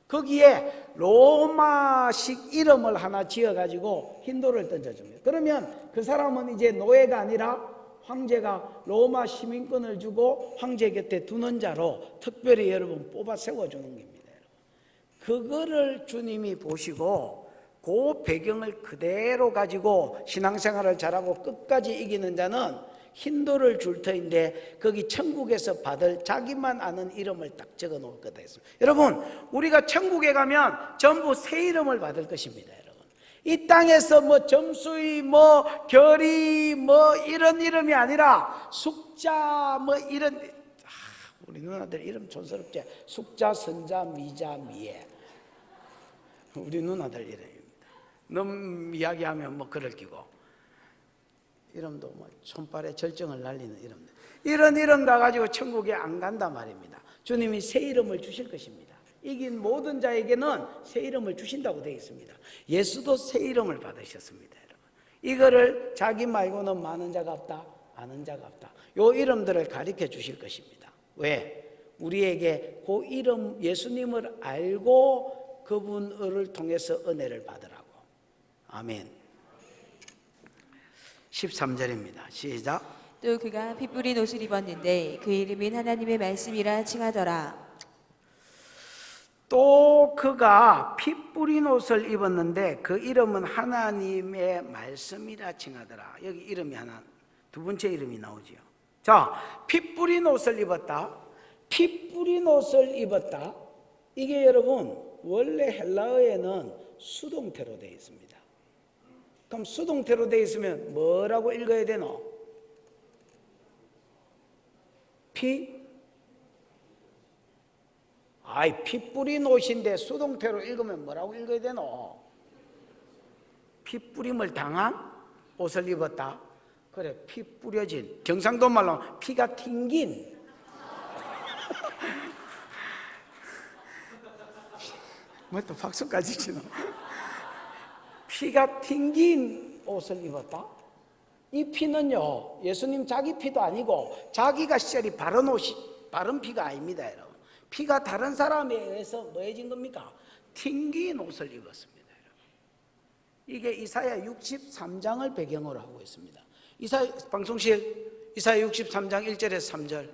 거기에 로마식 이름을 하나 지어가지고 흰돌을 던져줍니다. 그러면 그 사람은 이제 노예가 아니라 황제가 로마 시민권을 주고 황제 곁에 두는 자로 특별히 여러분 뽑아 세워주는 겁니다. 그거를 주님이 보시고 그 배경을 그대로 가지고 신앙생활을 잘하고 끝까지 이기는 자는 흰돌을 줄 터인데 거기 천국에서 받을 자기만 아는 이름을 딱 적어 놓을 거다 했습니다. 여러분, 우리가 천국에 가면 전부 새 이름을 받을 것입니다. 이 땅에서 뭐 점수이 뭐 결이 뭐 이런 이름이 아니라 숙자 뭐 이런, 우리 누나들 이름 촌스럽지? 숙자, 선자, 미자, 미애. 우리 누나들 이름입니다. 너무 이야기하면 뭐 그럴 끼고 이름도 뭐 손발에 절정을 날리는 이름들. 이런 이름 가가지고 천국에 안 간단 말입니다. 주님이 새 이름을 주실 것입니다. 이긴 모든 자에게는 새 이름을 주신다고 되어 있습니다. 예수도 새 이름을 받으셨습니다. 여러분, 이거를 자기 말고는 많은 자가 없다, 아는 자가 없다. 요 이름들을 가르쳐 주실 것입니다. 왜? 우리에게 그 이름 예수님을 알고 그분을 통해서 은혜를 받으라고. 아멘. 13절입니다. 시작. 또 그가 피 뿌린 옷을 입었는데 그 이름은 하나님의 말씀이라 칭하더라. 또 그가 피 뿌린 옷을 입었는데 그 이름은 하나님의 말씀이라 칭하더라. 여기 이름이 하나, 두 번째 이름이 나오지요. 자, 피 뿌린 옷을 입었다. 피 뿌린 옷을 입었다. 이게 여러분 원래 헬라어에는 수동태로 되어 있습니다. 그럼 수동태로 되어 있으면 뭐라고 읽어야 되노? 피 뿌린 옷인데 수동태로 읽으면 뭐라고 읽어야 되노? 피 뿌림을 당한 옷을 입었다. 그래, 피 뿌려진, 경상도 말로 피가 튕긴 뭐 또 박수까지 치노? 피가 튕긴 옷을 입었다. 이 피는요, 예수님 자기 피도 아니고 자기가 시절이 바른 옷이, 바른 피가 아닙니다. 여러분, 피가 다른 사람에 의해서 뭐해진 겁니까? 튕긴 옷을 입었습니다. 여러분. 이게 이사야 63장을 배경으로 하고 있습니다. 방송실 이사야 63장 1절에서 3절.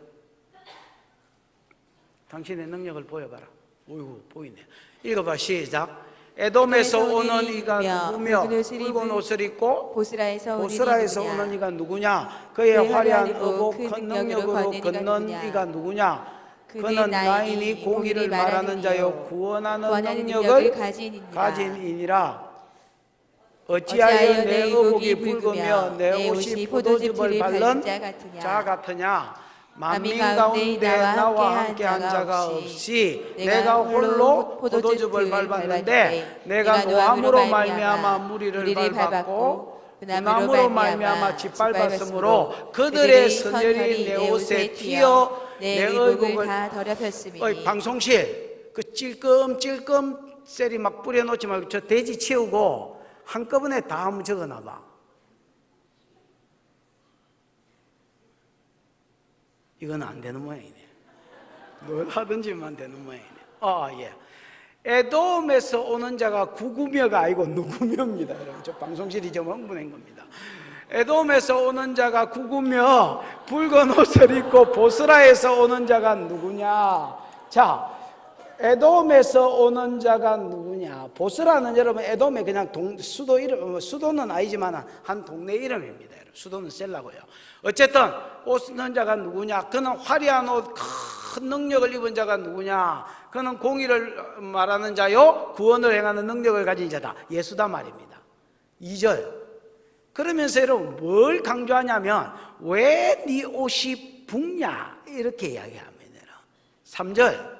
당신의 능력을 보여봐라. 어이구, 보이네. 읽어봐. 시작. 에돔에서 오는 이가 누구며 붉은 옷을 입고 보스라에서 오는 이가 누구냐? 그의 화려한 의복 큰 능력으로 걷는 이가 누구냐? 그는 나인이 공의를 말하는 자요 구원하는 능력을 가진 이니라. 어찌하여 내 의복이 붉으며 내 옷이 포도즙을 바른 자 같으냐? 만민 가운데 나와 함께한 자가 없이 내가 홀로 포도즙을 밟았는데 내가 노함으로 말미암아 무리를 밟았고 나무로 말미암아 짓밟았으므로 그들의 선혈이 내 옷에 튀어 내 의복을 다 더럽혔음이니. 방송실 그 찔끔찔끔 셀이 막 뿌려놓지 말고 저 돼지 치우고 한꺼번에 다 한번 적어놔봐. 이건 안 되는 모양이네. 뭘 하든지만 되는 모양이네. 예. 에돔에서 오는 자가 구구며가 아니고 누구며입니다. 여러분, 저 방송실이 좀 흥분한 겁니다. 에돔에서 오는 자가 구구며 붉은 옷을 입고 보스라에서 오는 자가 누구냐? 자, 에돔에서 오는 자가 누구냐? 보스라는 여러분 에돔의 그냥 수도 이름, 수도는 아니지만 한 동네 이름입니다. 여러분. 수도는 셀라고요. 어쨌든 오는 자가 누구냐? 그는 화려한 옷, 큰 능력을 입은 자가 누구냐? 그는 공의를 말하는 자요, 구원을 행하는 능력을 가진 자다. 예수다 말입니다. 2절. 그러면서 여러분 뭘 강조하냐면 왜 네 옷이 붓냐 이렇게 이야기합니다. 3절.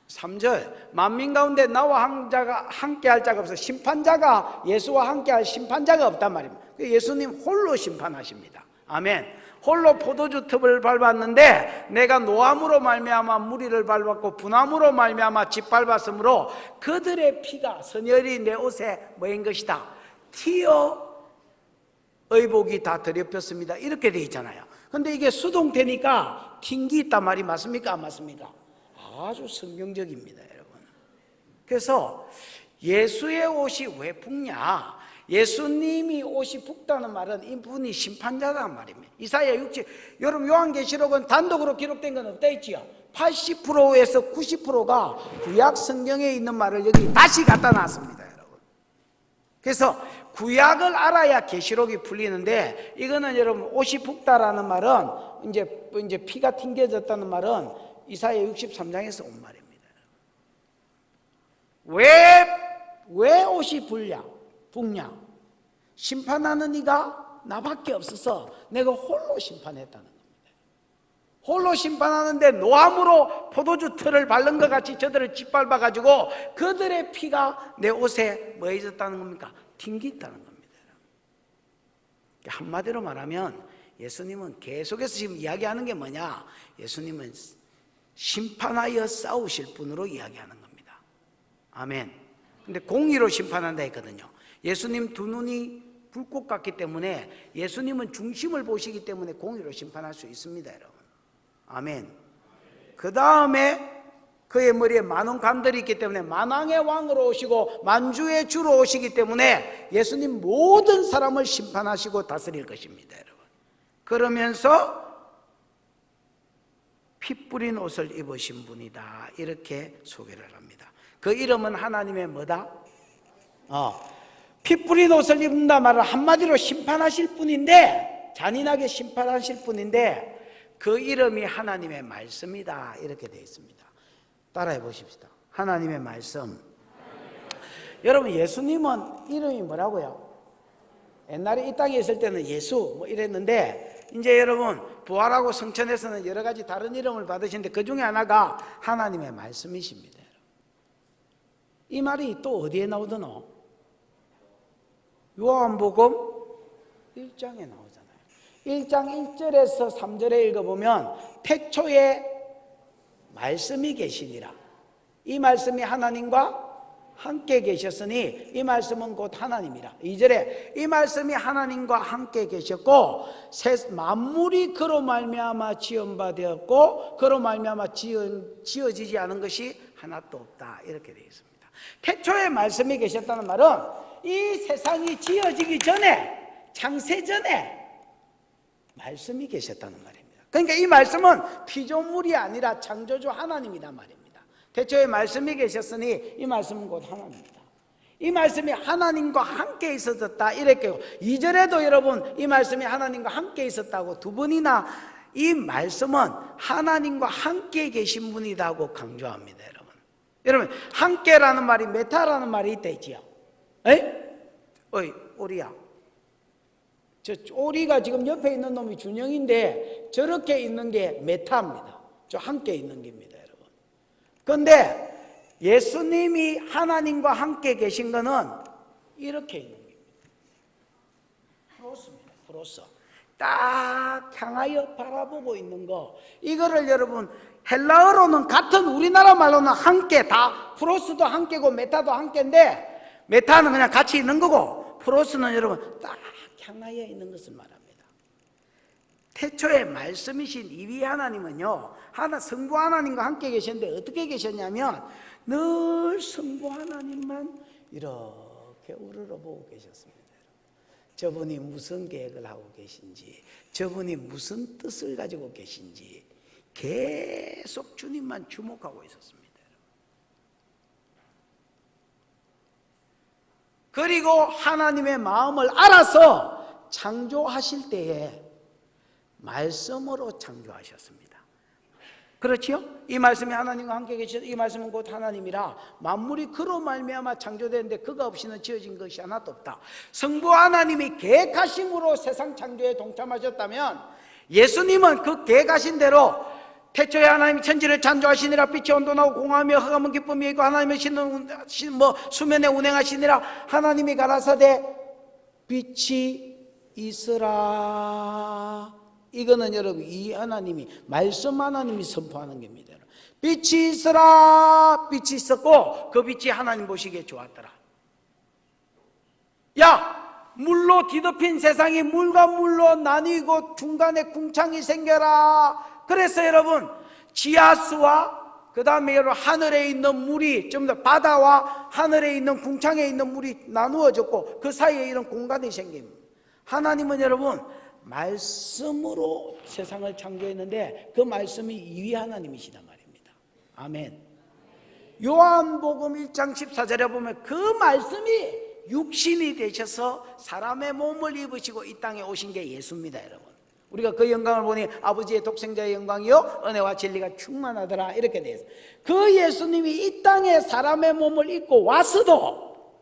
3절. 만민 가운데 나와 함께 할 자가 없어. 심판자가, 예수와 함께 할 심판자가 없단 말입니다. 예수님 홀로 심판하십니다. 아멘. 홀로 포도주 톱을 밟았는데 내가 노함으로 말미암아 무리를 밟았고 분함으로 말미암아 짓밟았으므로 그들의 피가 선열이 내 옷에 뭐인 것이다. 티어 의복이 다 더럽혔습니다. 이렇게 돼 있잖아요. 근데 이게 수동태니까 튕기 있단 말이 맞습니까? 안 맞습니까? 아주 성경적입니다, 여러분. 그래서 예수의 옷이 왜 붓냐? 예수님이 옷이 붓다는 말은 이분이 심판자라는 말입니다. 이사야 60, 여러분 요한계시록은 단독으로 기록된 건 없다 했지요. 80%에서 90%가 구약 성경에 있는 말을 여기 다시 갖다 놨습니다, 여러분. 그래서 구약을 알아야 계시록이 풀리는데, 이거는 여러분 옷이 붓다라는 말은 이제 피가 튕겨졌다는 말은 이사야 63장에서 온 말입니다. 왜 옷이 붓냐? 심판하는 이가 나밖에 없어서 내가 홀로 심판했다는 겁니다. 홀로 심판하는데 노함으로 포도주 틀을 바른 것 같이 저들을 짓밟아 가지고 그들의 피가 내 옷에 뭐 해졌다는 겁니까? 튕겼다는 겁니다. 한마디로 말하면 예수님은 계속해서 지금 이야기하는 게 뭐냐? 예수님은 심판하여 싸우실 분으로 이야기하는 겁니다. 아멘. 근데 공의로 심판한다 했거든요. 예수님 두 눈이 불꽃 같기 때문에 예수님은 중심을 보시기 때문에 공의로 심판할 수 있습니다, 여러분. 아멘. 그 다음에 그의 머리에 만원 관들이 있기 때문에 만왕의 왕으로 오시고 만주의 주로 오시기 때문에 예수님 모든 사람을 심판하시고 다스릴 것입니다, 여러분. 그러면서 피 뿌린 옷을 입으신 분이다, 이렇게 소개를 합니다. 그 이름은 하나님의 뭐다? 피 뿌린 옷을 입는다 말은 한마디로 심판하실 분인데, 잔인하게 심판하실 분인데 그 이름이 하나님의 말씀이다, 이렇게 되어 있습니다. 따라해 보십시다. 하나님의 말씀. 여러분 예수님은 이름이 뭐라고요? 옛날에 이 땅에 있을 때는 예수 뭐 이랬는데, 이제 여러분 부활하고 성천에서는 여러 가지 다른 이름을 받으시는데 그 중에 하나가 하나님의 말씀이십니다. 이 말이 또 어디에 나오더노? 요한복음 1장에 나오잖아요. 1장 1절에서 3절에 읽어보면 태초에 말씀이 계시니라. 이 말씀이 하나님과 함께 계셨으니 이 말씀은 곧 하나님이라. 2절에 이 말씀이 하나님과 함께 계셨고 만물이 그로 말미암아 지은 바 되었고 그로 말미암아 지어지지 않은 것이 하나도 없다, 이렇게 되어 있습니다. 태초에 말씀이 계셨다는 말은 이 세상이 지어지기 전에, 창세 전에 말씀이 계셨다는 말입니다. 그러니까 이 말씀은 피조물이 아니라 창조주 하나님이란 말입니다. 태초에 말씀이 계셨으니 이 말씀은 곧 하나님입니다. 이 말씀이 하나님과 함께 있었다, 이렇게 2절에도 여러분 이 말씀이 하나님과 함께 있었다고 두 번이나 이 말씀은 하나님과 함께 계신 분이라고 강조합니다. 여러분 함께라는 말이 메타라는 말이 있다 있지요. 어이 오리야, 저 오리가 지금 옆에 있는 놈이 준영인데 저렇게 있는 게 메타입니다. 저 함께 있는 겁니다, 여러분. 그런데 예수님이 하나님과 함께 계신 거는 이렇게 있는 겁니다. 크로스입니다. 크로스. 딱 향하여 바라보고 있는 거, 이거를 여러분 헬라어로는 같은 우리나라 말로는 함께, 다 프로스도 함께고 메타도 함께인데, 메타는 그냥 같이 있는 거고 프로스는 여러분 딱 향하여 있는 것을 말합니다. 태초에 말씀이신 이위 하나님은요, 성부 하나님과 함께 계셨는데 어떻게 계셨냐면 늘 성부 하나님만 이렇게 우러러보고 계셨습니다. 저분이 무슨 계획을 하고 계신지, 저분이 무슨 뜻을 가지고 계신지 계속 주님만 주목하고 있었습니다. 그리고 하나님의 마음을 알아서 창조하실 때에 말씀으로 창조하셨습니다. 그렇지요? 이 말씀이 하나님과 함께 계셔서, 이 말씀은 곧 하나님이라 만물이 그로 말미암아 창조되는데 그가 없이는 지어진 것이 하나도 없다. 성부 하나님이 계획하심으로 세상 창조에 동참하셨다면, 예수님은 그 계획하신 대로 태초에 하나님이 천지를 창조하시니라. 빛이 온돈하고 공하며 흑암은 기쁨이 있고 하나님의 수면에 운행하시니라. 하나님이 가라사대 빛이 있으라. 이거는 여러분 이 하나님이, 말씀 하나님이 선포하는 겁니다. 빛이 있으라. 빛이 있었고 그 빛이 하나님 보시기에 좋았더라. 야, 물로 뒤덮인 세상이 물과 물로 나뉘고 중간에 궁창이 생겨라. 그래서 여러분 지하수와 그 다음에 여러분 하늘에 있는 물이, 좀 더 바다와 하늘에 있는 궁창에 있는 물이 나누어졌고 그 사이에 이런 공간이 생깁니다. 하나님은 여러분 말씀으로 세상을 창조했는데 그 말씀이 이위 하나님이시단 말입니다. 아멘. 요한복음 1장 14절에 보면 그 말씀이 육신이 되셔서 사람의 몸을 입으시고 이 땅에 오신 게 예수입니다. 여러분, 우리가 그 영광을 보니 아버지의 독생자의 영광이요 은혜와 진리가 충만하더라, 이렇게 되어 있어요. 그 예수님이 이 땅에 사람의 몸을 입고 왔어도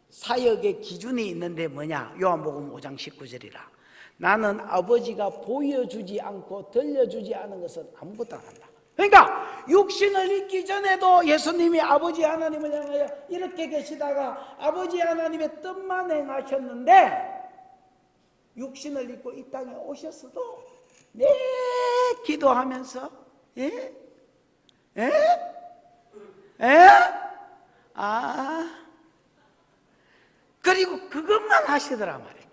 사역의 기준이 있는데 뭐냐? 요한복음 5장 19절이라. 나는 아버지가 보여주지 않고 들려주지 않은 것은 아무것도 안 한다. 그러니까 육신을 입기 전에도 예수님이 아버지 하나님을 향하여 이렇게 계시다가 아버지 하나님의 뜻만 행하셨는데, 육신을 입고 이 땅에 오셨어도 네 기도하면서 그리고 그것만 하시더라 말입니다.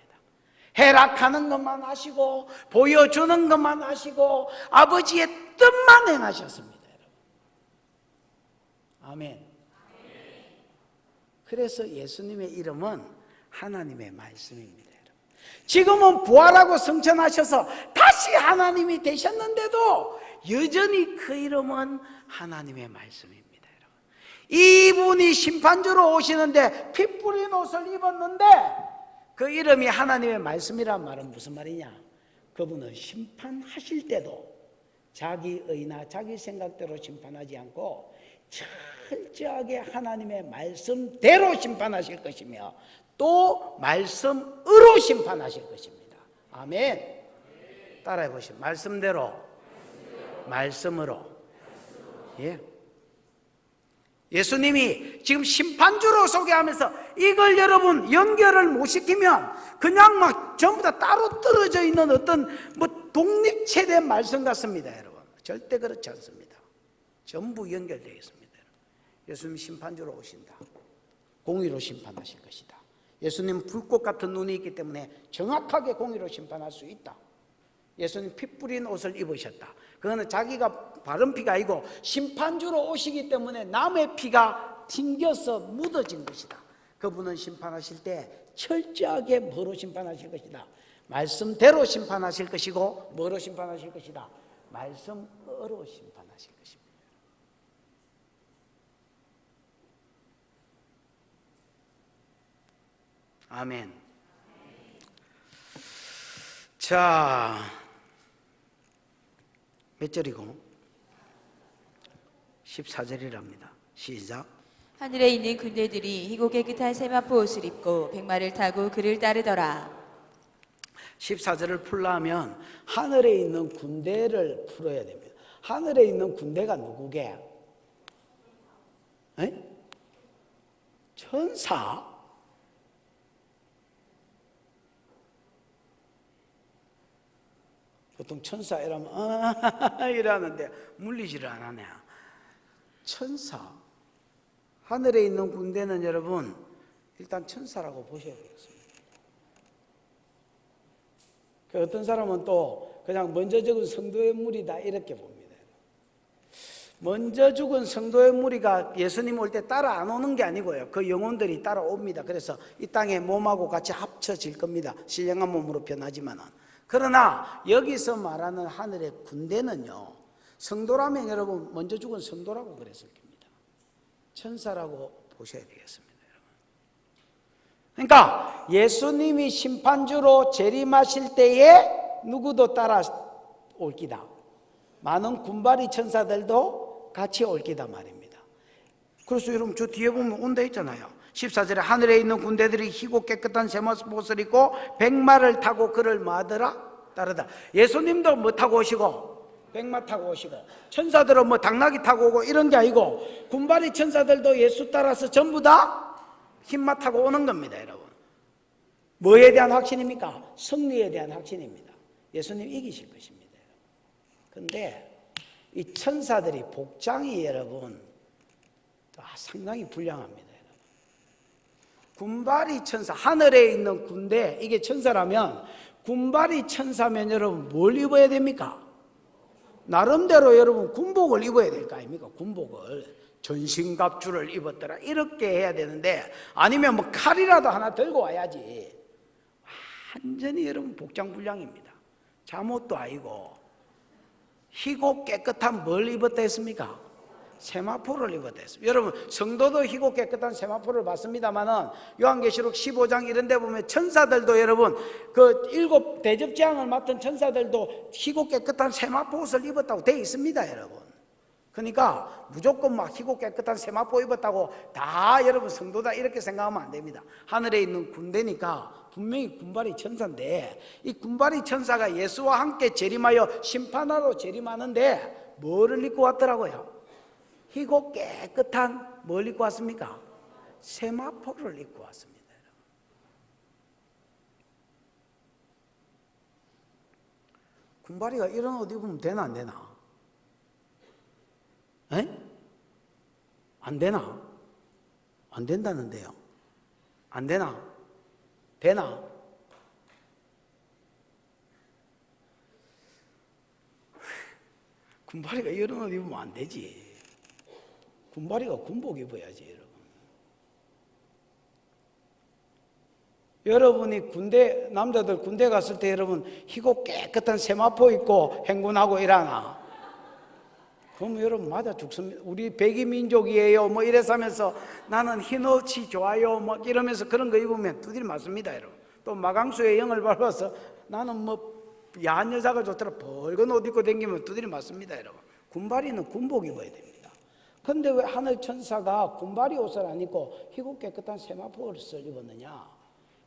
해락하는 것만 하시고 보여주는 것만 하시고 아버지의 뜻만 행하셨습니다. 여러분. 아멘. 그래서 예수님의 이름은 하나님의 말씀입니다. 여러분. 지금은 부활하고 승천하셔서 다시 하나님이 되셨는데도 여전히 그 이름은 하나님의 말씀입니다. 여러분. 이분이 심판주로 오시는데 피 뿌린 옷을 입었는데 그 이름이 하나님의 말씀이란 말은 무슨 말이냐? 그분은 심판하실 때도 자기 의나 자기 생각대로 심판하지 않고 철저하게 하나님의 말씀대로 심판하실 것이며 또 말씀으로 심판하실 것입니다. 아멘. 따라해 보시죠. 말씀대로, 말씀으로. 예. 예수님이 지금 심판주로 소개하면서 이걸 여러분 연결을 못 시키면 그냥 막 전부 다 따로 떨어져 있는 어떤 독립체된 말씀 같습니다. 여러분, 절대 그렇지 않습니다. 전부 연결되어 있습니다. 예수님 심판주로 오신다. 공의로 심판하실 것이다. 예수님 불꽃 같은 눈이 있기 때문에 정확하게 공의로 심판할 수 있다. 예수님 피 뿌린 옷을 입으셨다. 그거는 자기가 바른 피가 아니고 심판주로 오시기 때문에 남의 피가 튕겨서 묻어진 것이다. 그분은 심판하실 때 철저하게 뭐로 심판하실 것이다? 말씀대로 심판하실 것이고 뭐로 심판하실 것이다? 말씀으로 심판하실 것입니다. 아멘. 자, 몇 절이고? 14절이랍니다. 시작. 하늘에 있는 군대들이 희고 깨끗한 세마포 옷을 입고 백마를 타고 그를 따르더라. 14절을 풀려면 하늘에 있는 군대를 풀어야 됩니다. 하늘에 있는 군대가 누구게? 에? 천사? 보통 천사 이러면 이러는데 물리지를 안 하네. 천사, 하늘에 있는 군대는 여러분 일단 천사라고 보셔야 되겠습니다. 어떤 사람은 또 그냥 먼저 죽은 성도의 무리다 이렇게 봅니다. 먼저 죽은 성도의 무리가 예수님 올 때 따라 안 오는 게 아니고요, 그 영혼들이 따라옵니다. 그래서 이 땅에 몸하고 같이 합쳐질 겁니다. 신령한 몸으로 변하지만은. 그러나 여기서 말하는 하늘의 군대는요, 성도라면 여러분 먼저 죽은 성도라고 그랬을 겁니다. 천사라고 보셔야 되겠습니다. 그러니까 예수님이 심판주로 재림하실 때에 누구도 따라올 기다. 많은 군발이 천사들도 같이 올 기다 말입니다. 그래서 여러분 저 뒤에 보면 온다 했잖아요. 14절에 하늘에 있는 군대들이 희고 깨끗한 세마포옷을 입고 백마를 타고 그를 뭐하더라? 따르다. 예수님도 뭐 타고 오시고 백마 타고 오시고, 천사들은 뭐 당나귀 타고 오고 이런 게 아니고 군발이 천사들도 예수 따라서 전부 다 흰마 타고 오는 겁니다. 여러분 뭐에 대한 확신입니까? 승리에 대한 확신입니다. 예수님 이기실 것입니다. 그런데 이 천사들이 복장이 여러분 상당히 불량합니다. 여러분. 군발이 천사, 하늘에 있는 군대, 이게 천사라면 군발이 천사면 여러분 뭘 입어야 됩니까? 나름대로 여러분 군복을 입어야 될 거 아닙니까? 군복을 전신갑주를 입었더라 이렇게 해야 되는데, 아니면 뭐 칼이라도 하나 들고 와야지. 완전히 여러분 복장불량입니다. 잠옷도 아니고 희고 깨끗한 뭘 입었다 했습니까? 세마포를 입었다 했습니다. 여러분 성도도 희고 깨끗한 세마포를 받습니다만은 요한계시록 15장 이런 데 보면 천사들도 여러분 그 7 대접재앙을 맡은 천사들도 희고 깨끗한 세마포 옷을 입었다고 되어 있습니다. 여러분 그러니까 무조건 막 희고 깨끗한 세마포 입었다고 다 여러분 성도다 이렇게 생각하면 안 됩니다. 하늘에 있는 군대니까 분명히 군발이 천사인데, 이 군발이 천사가 예수와 함께 재림하여 심판하러 재림하는데 뭐를 입고 왔더라고요? 희고 깨끗한 뭘 입고 왔습니까? 세마포를 입고 왔습니다. 군발이가 이런 옷 입으면 되나 안 되나? 에? 안 되나? 안 된다는데요. 안 되나? 되나? 군발이가 이런 옷 입으면 안 되지. 군발이가 군복 입어야지. 여러분이 군대, 남자들 군대 갔을 때 여러분 희고 깨끗한 세마포 입고 행군하고 일하나? 그럼 여러분 맞아 죽습니다. 우리 백이민족이에요 뭐 이래서 하면서 나는 흰옷이 좋아요 뭐 이러면서 그런 거 입으면 두드리 맞습니다. 여러분 또 마강수의 영을 밟아서 나는 뭐 야한 여자가 좋더라 붉은 옷 입고 다니면 두드리 맞습니다. 여러분 군발이는 군복 입어야 됩니다. 근데 왜 하늘 천사가 군발이 옷을 안 입고 희고 깨끗한 세마포 옷을 입었느냐?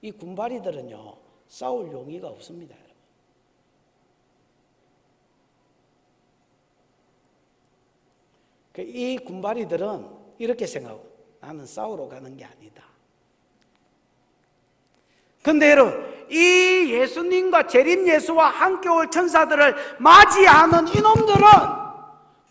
이 군발이들은요 싸울 용의가 없습니다. 이 군발이들은 이렇게 생각하고 나는 싸우러 가는 게 아니다. 근데 여러분 이 예수님과 재림 예수와 함께 올 천사들을 맞이하는 이놈들은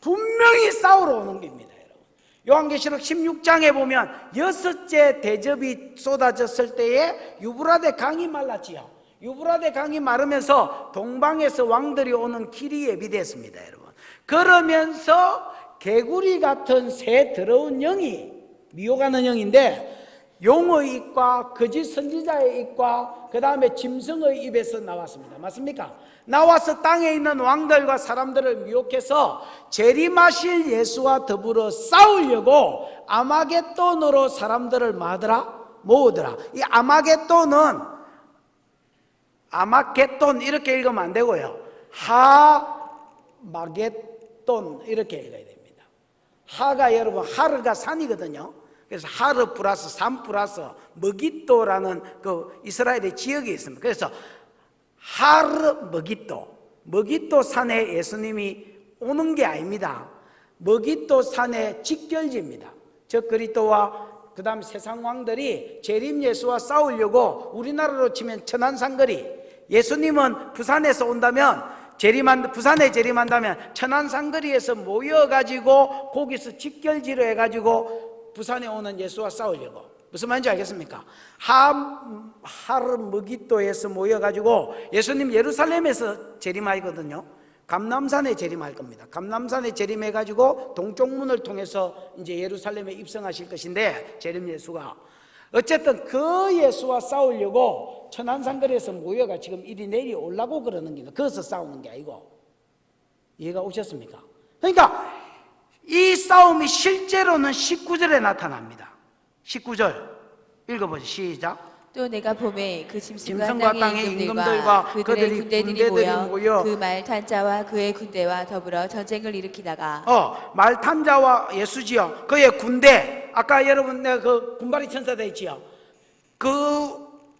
분명히 싸우러 오는 겁니다. 여러분 요한계시록 16장에 보면 6째 대접이 쏟아졌을 때에 유브라데 강이 말랐지요. 유브라데 강이 마르면서 동방에서 왕들이 오는 길이 예비됐습니다. 여러분 그러면서 개구리 같은 새 더러운 영이, 미혹하는 영인데 용의 입과 거짓 선지자의 입과 그 다음에 짐승의 입에서 나왔습니다. 맞습니까? 나와서 땅에 있는 왕들과 사람들을 미혹해서 재림하실 예수와 더불어 싸우려고 아마겟돈으로 사람들을 모으더라. 이 아마겟돈 이렇게 읽으면 안 되고요, 하마겟돈 이렇게 읽어야 됩니다. 하가 여러분 하르가 산이거든요. 그래서 하르 플러스 산 플러스 머깃도라는 그 이스라엘의 지역이 있습니다. 그래서 하르 머깃도 산에 예수님이 오는 게 아닙니다. 머깃도 산의 직결지입니다. 저 그리스도와 그 다음 세상 왕들이 재림 예수와 싸우려고 우리나라로 치면 천안산거리, 예수님은 부산에서 온다면 부산에 재림한다면 천안상거리에서 모여가지고 거기서 직결지로 해가지고 부산에 오는 예수와 싸우려고. 무슨 말인지 알겠습니까? 하르무기또에서 모여가지고 예수님 예루살렘에서 재림하거든요. 감람산에 재림할 겁니다. 감람산에 재림해가지고 동쪽 문을 통해서 이제 예루살렘에 입성하실 것인데, 재림 예수가 어쨌든 그 예수와 싸우려고 천안산거리에서 모여가 지금 이리 내리 올라고 그러는 게, 거기서 싸우는 게 아니고. 이해가 오셨습니까? 그러니까 이 싸움이 실제로는 19절에 나타납니다. 19절 읽어보죠. 시작. 또 내가 봄에 그 짐승과 짐승과 땅의 땅의 임금들과 임금들과 그들의 그들이 군대들이 모여 모여 그 말탄자와 그의 군대와 더불어 전쟁을 일으키다가 말탄자와 예수지요. 그의 군대. 아까 여러분 내가 그 군바리 천사다 했지요. 그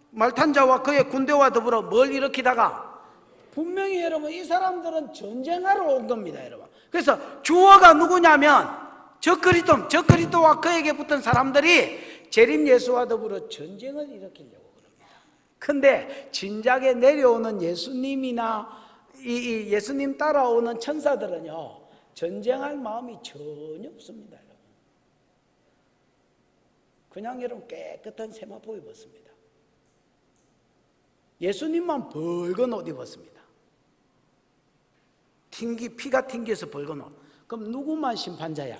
말탄자와 그의 군대와 더불어 뭘 일으키다가, 분명히 여러분 이 사람들은 전쟁하러 온 겁니다, 여러분. 그래서 주어가 누구냐면 저 그리스도와 그에게 붙은 사람들이 재림 예수와 더불어 전쟁을 일으키려고 그럽니다. 근데 진작에 내려오는 예수님이나 이 예수님 따라오는 천사들은요, 전쟁할 마음이 전혀 없습니다, 여러분. 그냥 여러분 깨끗한 세마포 입었습니다. 예수님만 붉은 옷 입었습니다. 피가 튕겨서 붉은 옷. 그럼 누구만 심판자야?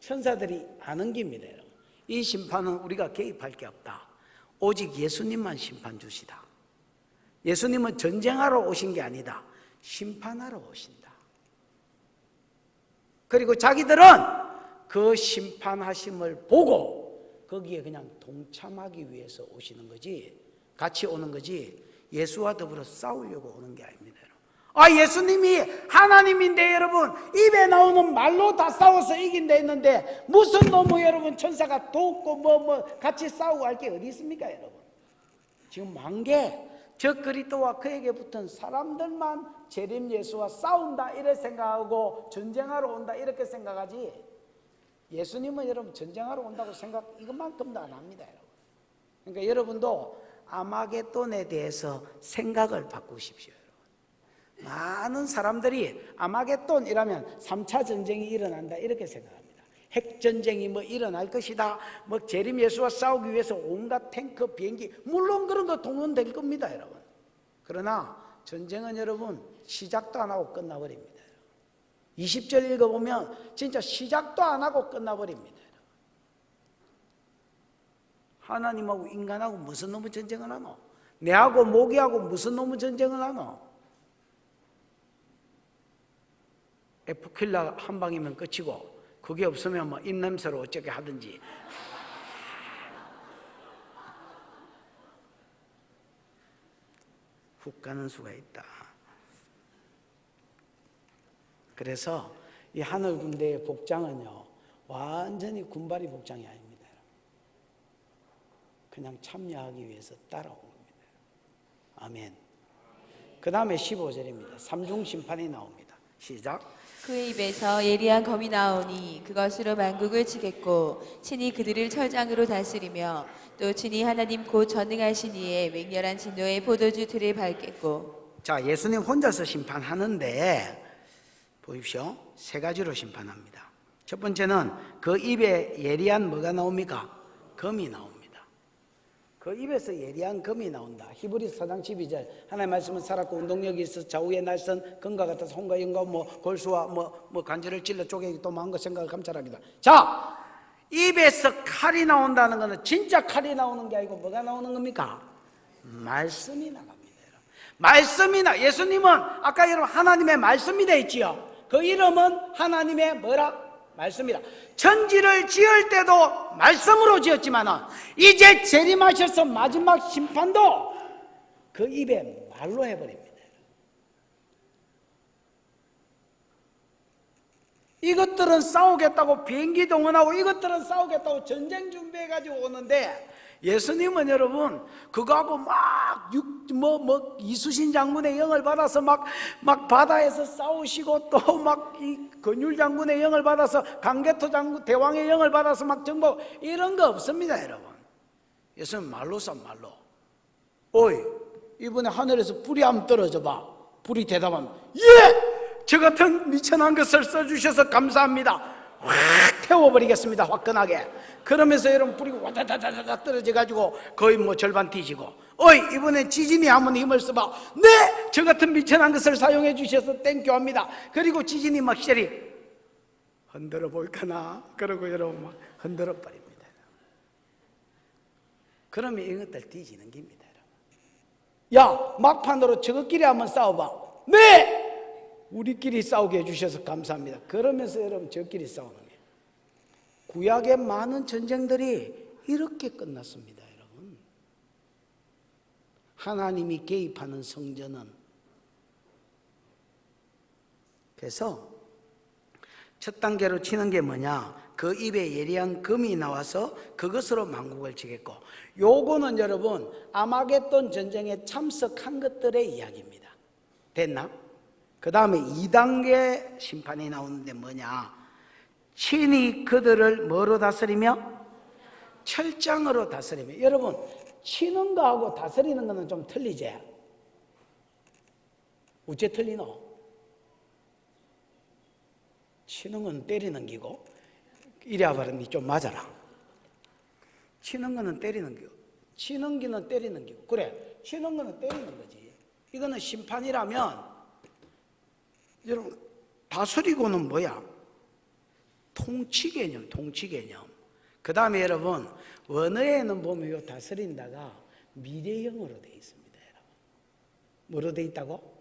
천사들이 아는 겁니다, 여러분. 이 심판은 우리가 개입할 게 없다. 오직 예수님만 심판 주시다. 예수님은 전쟁하러 오신 게 아니다. 심판하러 오신다. 그리고 자기들은 그 심판하심을 보고 거기에 그냥 동참하기 위해서 오시는 거지, 같이 오는 거지, 예수와 더불어 싸우려고 오는 게 아닙니다. 예수님이 하나님인데 여러분 입에 나오는 말로 다 싸워서 이긴다 했는데, 무슨 놈의 여러분 천사가 돕고 뭐 같이 싸우고 할 게 어디 있습니까, 여러분? 지금 만개 저 그리스도와 그에게 붙은 사람들만 재림 예수와 싸운다 이렇게 생각하고 전쟁하러 온다 이렇게 생각하지, 예수님은 여러분 전쟁하러 온다고 생각 이것만큼도 안 합니다, 여러분. 그러니까 여러분도 아마겟돈에 대해서 생각을 바꾸십시오. 많은 사람들이 아마겟돈이라면 3차 전쟁이 일어난다 이렇게 생각합니다. 핵전쟁이 일어날 것이다, 재림 예수와 싸우기 위해서 온갖 탱크, 비행기, 물론 그런 거 동원될 겁니다, 여러분. 그러나 전쟁은 여러분 시작도 안 하고 끝나버립니다. 20절 읽어보면 진짜 시작도 안 하고 끝나버립니다. 하나님하고 인간하고 무슨 놈의 전쟁을 하노? 내하고 모기하고 무슨 놈의 전쟁을 하노? 에프킬라 한 방이면 끝이고, 그게 없으면 입냄새로 어쩌게 하든지. 훅 가는 수가 있다. 그래서 이 하늘 군대의 복장은요, 완전히 군바리 복장이 아닙니다. 그냥 참여하기 위해서 따라온 겁니다. 아멘. 그 다음에 15절입니다. 삼중 심판이 나옵니다. 시작. 그의 입에서 예리한 검이 나오니 그것으로 만국을 치겠고 친히 그들을 철장으로 다스리며 또 친히 하나님 곧 전능하신 이의 맹렬한 진노의 포도주 틀을 밟겠고. 자, 예수님 혼자서 심판하는데 보십시오. 세 가지로 심판합니다. 첫 번째는 그 입에 예리한 뭐가 나옵니까? 검이 나옵니다. 그 입에서 예리한 검이 나온다. 히브리서 4장 12절 하나님의 말씀은 살았고 운동력이 있어 좌우의 날선 금과 같아 손과 영과 골수와 관절을 찔러 쪼개기 또 마음과 생각을 감찰하기다. 자, 입에서 칼이 나온다는 것은 진짜 칼이 나오는 게 아니고 뭐가 나오는 겁니까? 말씀이 나갑니다. 예수님은 아까 여러분 하나님의 말씀이 되어 있지요. 그 이름은 하나님의 뭐라? 말씀이라. 천지를 지을 때도 말씀으로 지었지만 이제 재림하셔서 마지막 심판도 그 입에 말로 해버립니다. 이것들은 싸우겠다고 비행기 동원하고 이것들은 싸우겠다고 전쟁 준비해가지고 오는데, 예수님은 여러분 그거하고 이수신 장군의 영을 받아서 막 바다에서 싸우시고 또 이 근율 장군의 영을 받아서 강개토 장군 대왕의 영을 받아서 막 정복, 이런 거 없습니다, 여러분. 예수님 말로 써, 말로. 어이, 이번에 하늘에서 불이 한번 떨어져 봐. 불이 대답합니다. 예! 저 같은 미천한 것을 써주셔서 감사합니다. 확 태워버리겠습니다. 화끈하게. 그러면서 여러분 불이 와다다다다 떨어져가지고 거의 뭐 절반 뒤지고, 어이 이번엔 지진이 한번 힘을 써봐. 네! 저 같은 미천한 것을 사용해 주셔서 땡큐합니다. 그리고 지진이 막 시절이 흔들어 볼까나 그러고 여러분 막 흔들어 버립니다. 그러면 이것들 뒤지는 겁니다. 야, 막판으로 저것끼리 한번 싸워봐. 네! 우리끼리 싸우게 해주셔서 감사합니다. 그러면서 여러분 저끼리 싸우는 거예요. 구약의 많은 전쟁들이 이렇게 끝났습니다. 여러분, 하나님이 개입하는 성전은, 그래서 첫 단계로 치는 게 뭐냐, 그 입에 예리한 금이 나와서 그것으로 만국을 치겠고, 요거는 여러분 아마겟돈 전쟁에 참석한 것들의 이야기입니다. 됐나? 그 다음에 2단계 심판이 나오는데 뭐냐, 친히 그들을 뭐로 다스리며? 철장으로 다스리며. 여러분, 치는 거하고 다스리는 거는 좀 틀리지? 어째 틀리노? 치는 건 때리는 기고, 이래야 바르니 좀 맞아라. 치는 거는 때리는 기고, 치는 기는 때리는 기고. 그래, 치는 거는 때리는 거지. 이거는 심판이라면, 여러분, 다스리고는 뭐야? 통치 개념, 통치 개념. 그 다음에 여러분, 원어에는 보면 요 다스린다가 미래형으로 되어 있습니다. 여러분, 뭐로 되어 있다고?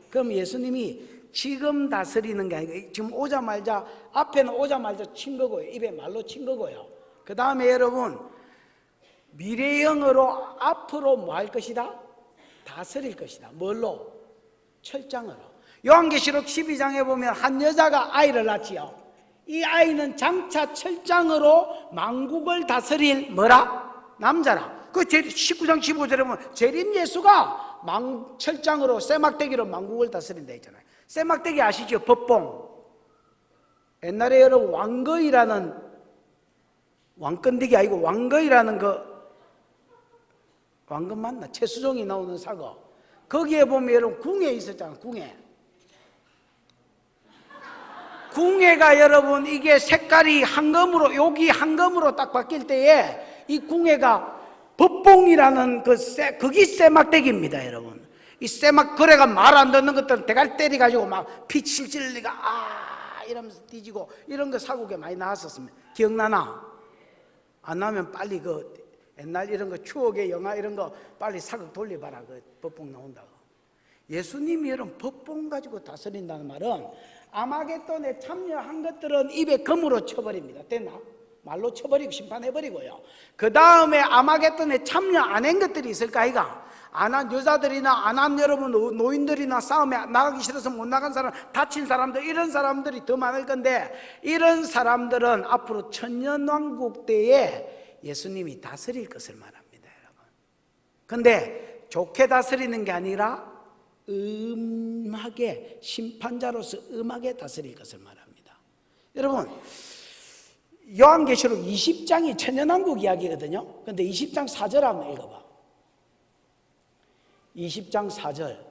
그럼 예수님이 지금 다스리는 게 아니고, 지금 오자마자, 앞에는 오자마자 친 거고요. 입에 말로 친 거고요. 그 다음에 여러분, 미래형으로 앞으로 뭐 할 것이다? 다스릴 것이다. 뭘로? 철장으로. 요한계시록 12장에 보면 한 여자가 아이를 낳지요. 이 아이는 장차 철장으로 만국을 다스릴 뭐라? 남자라. 그 19장 15절에 보면 재림 예수가 철장으로 쇠막대기로 만국을 다스린다 했잖아요. 쇠막대기 아시죠? 법봉. 옛날에 여러분 왕거이라는, 왕건디기 아니고 왕거이라는 왕건 맞나? 최수종이 나오는 사거. 거기에 보면 여러분 궁에 있었잖아. 궁예가 여러분 이게 색깔이 황금으로, 여기 황금으로 딱 바뀔 때에 이 궁예가 법봉이라는 그게 쇠막대기입니다. 여러분, 이 그래가 말 안 듣는 것들은 대가리 때려가지고 막 피 칠칠리가 이러면서 뒤지고 이런 거 사고에 많이 나왔었습니다. 기억나나? 안 나면 빨리 옛날 이런 거 추억의 영화 이런 거 빨리 사극 돌려봐라. 법봉 나온다고. 예수님이 여러분 법봉 가지고 다스린다는 말은 아마겟돈에 참여한 것들은 입에 금으로 쳐버립니다. 됐나? 말로 쳐버리고 심판해버리고요. 그 다음에 아마겟돈에 참여 안 한 것들이 있을까 아이가? 안 한 여자들이나 안 한 여러분 노인들이나 싸움에 나가기 싫어서 못 나간 사람, 다친 사람들, 이런 사람들이 더 많을 건데, 이런 사람들은 앞으로 천년왕국 때에 예수님이 다스릴 것을 말합니다. 여러분, 근데 좋게 다스리는 게 아니라 음하게, 심판자로서 음하게 다스릴 것을 말합니다. 여러분, 요한계시록 20장이 천년왕국 이야기거든요. 근데 20장 4절 한번 읽어봐. 20장 4절.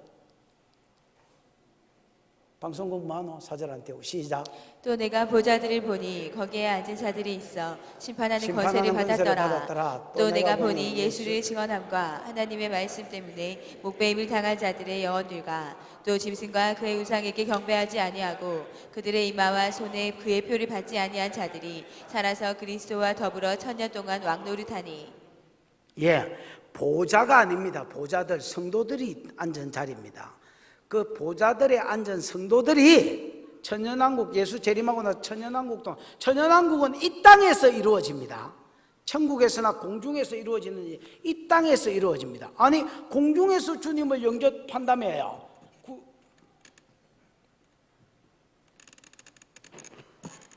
방송국 많어. 4절 안 떼고 시작. 또 내가 보좌들을 보니 거기에 앉은 자들이 있어 심판하는 권세를 받았더라. 또 내가 보니 예수를 증언함과 하나님의 말씀 때문에 목배임을 당한 자들의 영혼들과 또 짐승과 그의 우상에게 경배하지 아니하고 그들의 이마와 손에 그의 표를 받지 아니한 자들이 살아서 그리스도와 더불어 천년 동안 왕노릇하니. 예, 보좌가 아닙니다. 보좌들, 성도들이 앉은 자리입니다. 그 보좌들에 앉은 성도들이 천년왕국, 예수 재림하고 나서 천년왕국 동안, 천년왕국은 이 땅에서 이루어집니다. 천국에서나 공중에서 이루어지는지 이 땅에서 이루어집니다. 아니, 공중에서 주님을 영접한다며요.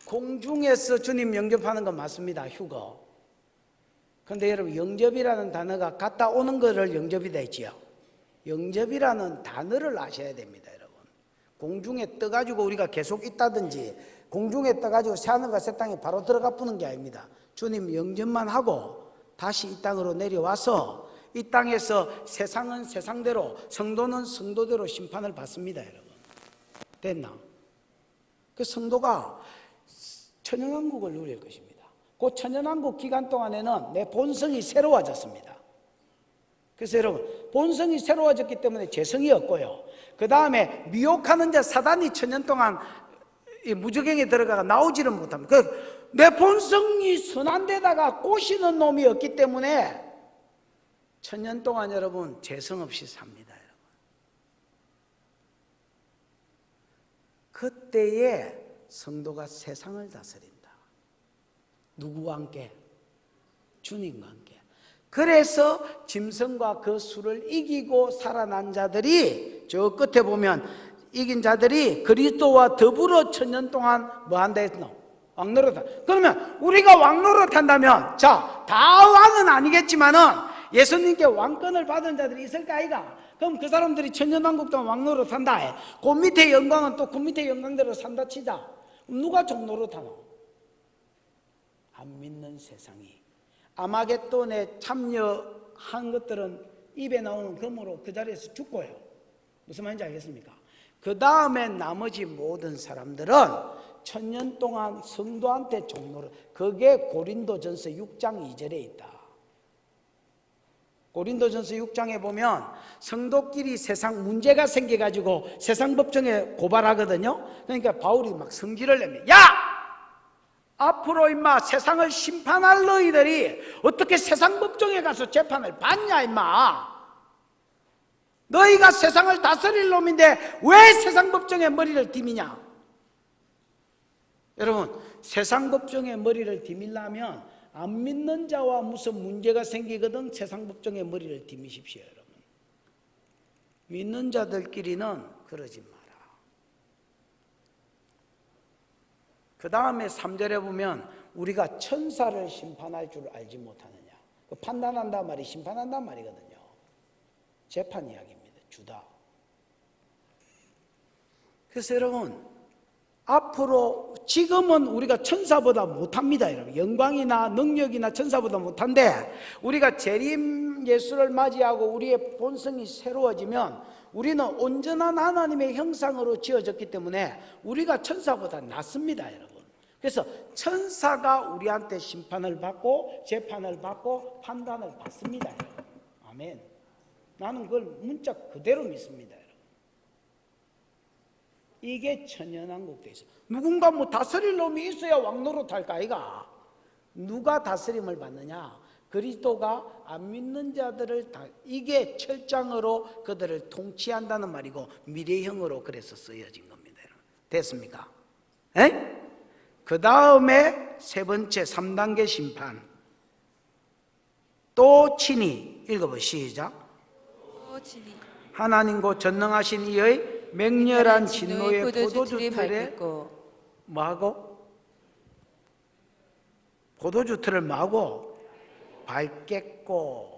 공중에서 주님 영접하는 건 맞습니다. 휴거. 근데 여러분, 영접이라는 단어가 갔다 오는 거를 영접이 되지요. 영접이라는 단어를 아셔야 됩니다. 여러분, 공중에 떠가지고 우리가 계속 있다든지, 공중에 떠가지고 새하늘과 새 땅에 바로 들어가 푸는 게 아닙니다. 주님 영접만 하고 다시 이 땅으로 내려와서 이 땅에서 세상은 세상대로, 성도는 성도대로 심판을 받습니다, 여러분. 됐나? 그 성도가 천연왕국을 누릴 것입니다. 그 천연왕국 기간 동안에는 내 본성이 새로워졌습니다. 그래서 여러분, 본성이 새로워졌기 때문에 죄성이 없고요. 그 다음에 미혹하는 자 사단이 천년 동안 이 무저갱에 들어가가 나오지를 못합니다. 내 본성이 선한 데다가 꼬시는 놈이 없기 때문에 천년 동안 여러분 죄성 없이 삽니다. 여러분. 그때에 성도가 세상을 다스린다. 누구와 함께? 주님과 함께. 그래서 짐승과 그 수를 이기고 살아난 자들이 저 끝에 보면 이긴 자들이 그리스도와 더불어 천년 동안 뭐 한다 했노? 왕노릇한다. 그러면 우리가 왕노릇한다면 자, 다 왕은 아니겠지만은 예수님께 왕권을 받은 자들이 있을까 아이가? 그럼 그 사람들이 천년왕국 동안 왕노릇한다 해. 그 밑에 영광은 또 그 밑에 영광대로 산다 치자. 누가 종노릇하노? 안 믿는 세상이. 아마겟돈에 참여한 것들은 입에 나오는 검으로 그 자리에서 죽고요. 무슨 말인지 알겠습니까? 그 다음에 나머지 모든 사람들은 천년 동안 성도한테 종노릇. 그게 고린도전서 6장 2절에 있다. 고린도전서 6장에 보면 성도끼리 세상 문제가 생겨가지고 세상 법정에 고발하거든요. 그러니까 바울이 막 성질을 냅니다. 야! 앞으로 임마 세상을 심판할 너희들이 어떻게 세상 법정에 가서 재판을 받냐 임마. 너희가 세상을 다스릴 놈인데 왜 세상 법정에 머리를 디미냐. 여러분, 세상 법정에 머리를 디밀려면 안 믿는 자와 무슨 문제가 생기거든 세상 법정에 머리를 디미십시오. 여러분, 믿는 자들끼리는 그러지 마라. 그 다음에 3절에 보면 우리가 천사를 심판할 줄 알지 못하느냐. 판단한단 말이 심판한단 말이거든요. 재판 이야기입니다. 주다. 그래서 여러분, 앞으로 지금은 우리가 천사보다 못합니다. 여러분, 영광이나 능력이나 천사보다 못한데 우리가 재림 예수를 맞이하고 우리의 본성이 새로워지면 우리는 온전한 하나님의 형상으로 지어졌기 때문에 우리가 천사보다 낫습니다. 여러분, 그래서 천사가 우리한테 심판을 받고 재판을 받고 판단을 받습니다. 여러분. 아멘. 나는 그걸 문자 그대로 믿습니다. 여러분. 이게 천연왕국 돼 있어. 누군가 뭐 다스릴 놈이 있어야 왕노릇 할까 아이가. 누가 다스림을 받느냐? 그리스도가 안 믿는 자들을 다, 이게 철장으로 그들을 통치한다는 말이고 미래형으로 그래서 쓰여진 겁니다. 됐습니까? 에? 그 다음에 세 번째 3단계 심판. 또 친히 읽어보 시작. 또 친히 하나님 곧 전능하신 이의 맹렬한 진노의 포도주 틀에 뭐하고? 포도주 틀을 뭐하고? 밟겠고.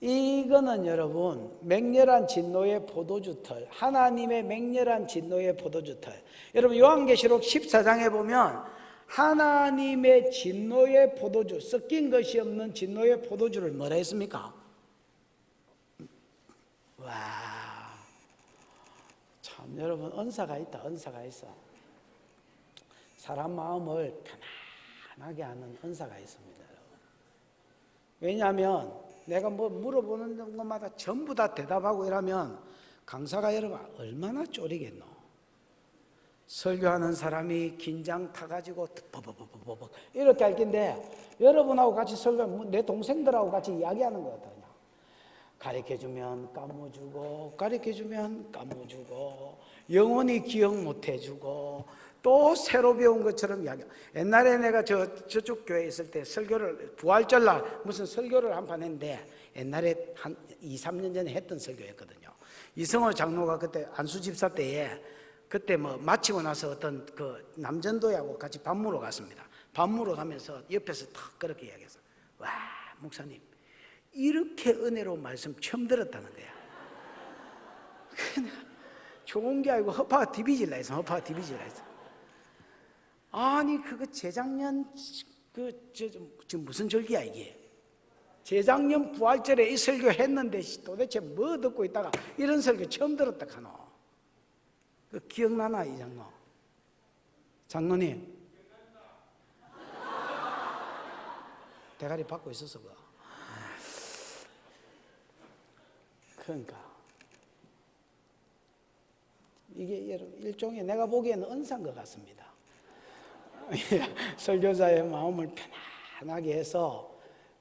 이거는 여러분 맹렬한 진노의 포도주 틀, 하나님의 맹렬한 진노의 포도주 틀. 여러분 요한계시록 14장에 보면 하나님의 진노의 포도주, 섞인 것이 없는 진노의 포도주를 뭐라 했습니까? 와, 참 여러분 은사가 있다. 은사가 있어. 사람 마음을 편안하게 하는 은사가 있습니다. 여러분. 왜냐하면 내가 뭐 물어보는 것마다 전부 다 대답하고 이러면 강사가 여러분 얼마나 쪼리겠노. 설교하는 사람이 긴장 타가지고 버버버버버 이렇게 할 텐데 여러분하고 같이 설교, 내 동생들하고 같이 이야기하는 것 같아요. 가르쳐주면 까무주고 가르쳐주면 까무주고 영원히 기억 못해주고 또 새로 배운 것처럼 이야기. 옛날에 내가 저쪽 교회에 있을 때 설교를 부활절날 무슨 설교를 한 판 했는데 옛날에 한 2, 3년 전에 했던 설교였거든요. 이성호 장로가 그때 안수 집사 때에 그때 뭐 마치고 나서 어떤 그 남전도하고 같이 밥 먹으러 갔습니다. 밥 먹으러 가면서 옆에서 탁 그렇게 이야기했어. 와, 목사님 이렇게 은혜로운 말씀 처음 들었다는 거야. 그냥 좋은 게 아니고 허파가 디비질라 해서 허파가 디비질라 해서. 아니 그거 재작년 지금 무슨 절기야 이게? 재작년 부활절에 이 설교 했는데 도대체 뭐 듣고 있다가 이런 설교 처음 들었다 카노. 그 기억나나 이 장로? 장로님 대가리 받고 있었어 그. 그러니까 이게 여러분 일종의 내가 보기에는 은사인 것 같습니다. 설교자의 마음을 편안하게 해서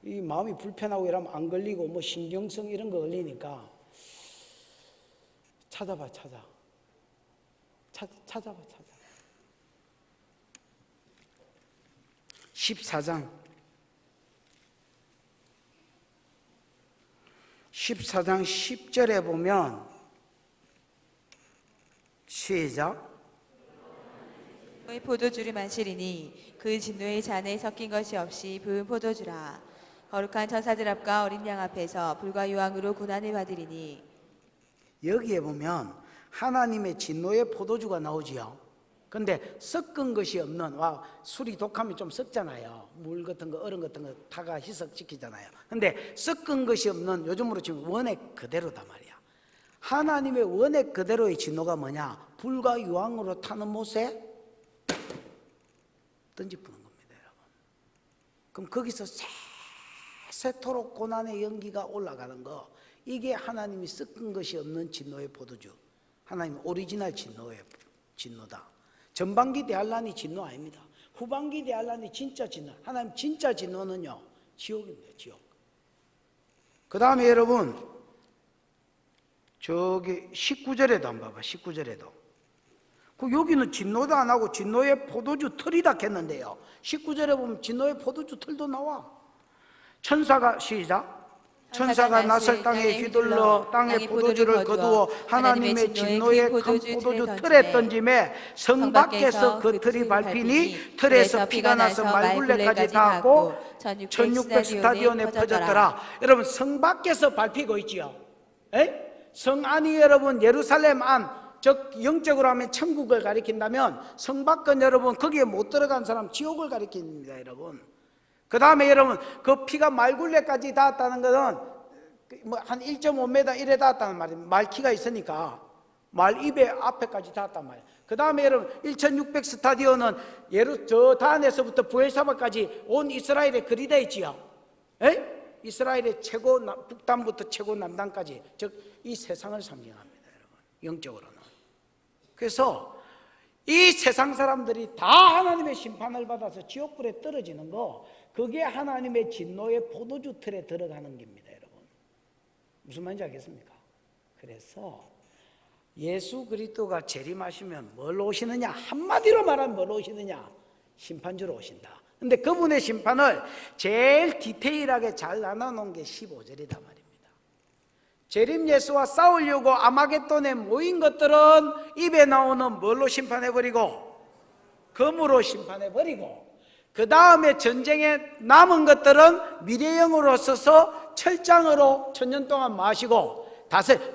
이 마음이 불편하고 이러면 안 걸리고 뭐 신경성 이런 거 걸리니까 찾아봐. 14장 10절에 보면 시작. 진노의 포도주를 마시리니 그 진노의 잔에 섞인 것이 없이 부은 포도주라. 거룩한 천사들 앞과 어린 양 앞에서 불과 유황으로 고난을 받으리니. 여기에 보면 하나님의 진노의 포도주가 나오지요. 근데 섞은 것이 없는, 술이 독하면 좀 섞잖아요. 물 같은 거, 얼음 같은 거 타가 희석시키잖아요. 근데 섞은 것이 없는, 요즘으로 치면 원액 그대로다 말이야. 하나님의 원액 그대로의 진노가 뭐냐? 불과 유황으로 타는 못에 던지푸는 겁니다, 여러분. 그럼 거기서 세토록 고난의 연기가 올라가는 거, 이게 하나님이 섞은 것이 없는 진노의 포도주, 하나님 오리지널 진노다. 전반기 대환란이 진노 아닙니다. 후반기 대환란이 진짜 진노. 하나님 진짜 진노는요, 지옥입니다, 지옥. 그 다음에 여러분, 저기 19절에도 한번 봐봐. 19절에도 여기는 진노도 안 하고 진노의 포도주 틀이다 했는데요, 19절에 보면 진노의 포도주 틀도 나와. 천사가 시작. 천사가 낯을 땅에 휘둘러 땅의 포도주를 거두어 하나님의 진노의 큰 포도주 틀에 던짐에 성 밖에서 그 틀이 밟히니 틀에서 피가 나서 말굴레까지 닿았고 1600 스타디온에 퍼졌더라. 여러분, 성 밖에서 밟히고 있지요. 성 안이 여러분 예루살렘 안, 즉 영적으로 하면 천국을 가리킨다면 성 밖은 여러분 거기에 못 들어간 사람 지옥을 가리킵니다, 여러분. 그 다음에 여러분, 그 피가 말굴레까지 닿았다는 것은 뭐 한 1.5m 이래 닿았다는 말이에요. 말 키가 있으니까 말 입에 앞에까지 닿았단 말이에요. 그 다음에 여러분 1600 스타디온은 저 단에서부터 부엘사바까지 온 이스라엘에 거리되어 있지요. 이스라엘의 최고 북단부터 최고 남단까지, 즉 이 세상을 상징합니다, 여러분, 영적으로는. 그래서 이 세상 사람들이 다 하나님의 심판을 받아서 지옥불에 떨어지는 거, 그게 하나님의 진노의 포도주 틀에 들어가는 겁니다, 여러분. 무슨 말인지 알겠습니까? 그래서 예수 그리스도가 재림하시면 뭘 오시느냐? 한마디로 말하면 뭘 오시느냐? 심판주로 오신다. 근데 그분의 심판을 제일 디테일하게 잘 나눠놓은 게 15절이다 말입니다. 재림 예수와 싸우려고 아마겟돈에 모인 것들은 입에 나오는 뭘로 심판해버리고, 검으로 심판해버리고, 그 다음에 전쟁에 남은 것들은 미래형으로 써서 철장으로 천년 동안 마시고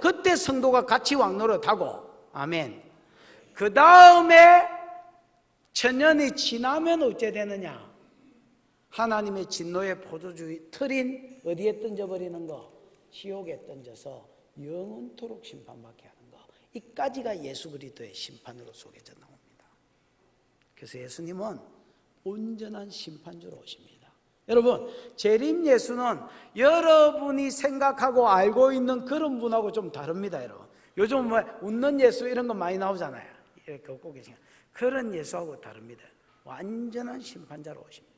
그때 성도가 같이 왕노릇하고, 아멘. 그 다음에 천년이 지나면 어째 되느냐? 하나님의 진노의 포도주 틀인 어디에 던져버리는 거? 지옥에 던져서 영원토록 심판받게 하는 거. 이까지가 예수 그리스도의 심판으로 속에져 나옵니다. 그래서 예수님은 온전한 심판주로 오십니다. 여러분, 재림 예수는 여러분이 생각하고 알고 있는 그런 분하고 좀 다릅니다, 여러분. 요즘 뭐 웃는 예수 이런 거 많이 나오잖아요. 이렇게 웃고 계시는 그런 예수하고 다릅니다. 완전한 심판자로 오십니다.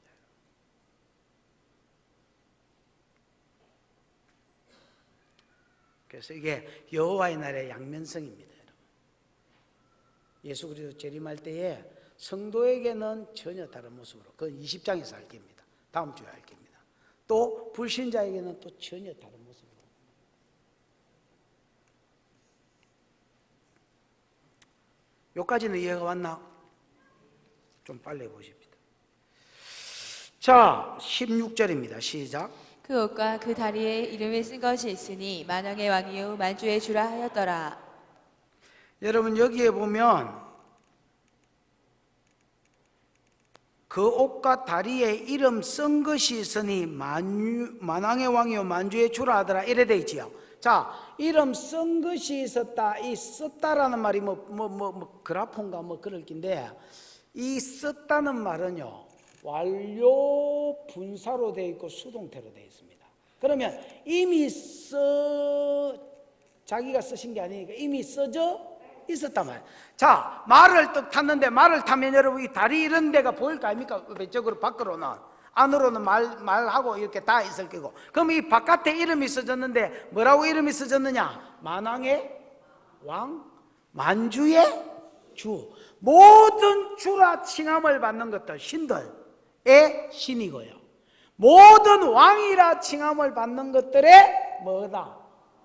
그래서 이게 여호와의 날의 양면성입니다, 여러분. 예수 그리스도 재림할 때에 성도에게는 전혀 다른 모습으로, 그건 20장에서 알 겁니다. 다음 주에 알 겁니다. 또 불신자에게는 또 전혀 다른 모습으로. 여기까지는 이해가 왔나? 좀 빨리 보십시다. 자, 16절입니다. 시작. 그 옷과 그 다리에 이름을 쓴 것이 있으니 만왕의 왕이요 만주의 주라 하였더라. 여러분, 여기에 보면 그 옷과 다리에 이름 쓴 것이 있으니 만왕의 왕이요 만주의 주라 하더라. 이래 돼 있지요. 자, 이름 쓴 것이 있었다. 이 썼다라는 말이 그라폰가 그럴 낀데, 이 썼다는 말은요 완료 분사로 되어 있고 수동태로 되어 있습니다. 그러면 이미 자기가 쓰신 게 아니니까 이미 써져 있었단 말이에요. 자, 말을 딱 탔는데, 말을 타면 여러분 이 다리 이런 데가 보일 거 아닙니까? 외적으로 밖으로는, 안으로는 말하고 이렇게 다 있을 거고. 그럼 이 바깥에 이름이 써졌는데 뭐라고 이름이 써졌느냐? 만왕의 왕, 만주의 주. 모든 주라 칭함을 받는 것들, 신들의 신이고요, 모든 왕이라 칭함을 받는 것들의 뭐다?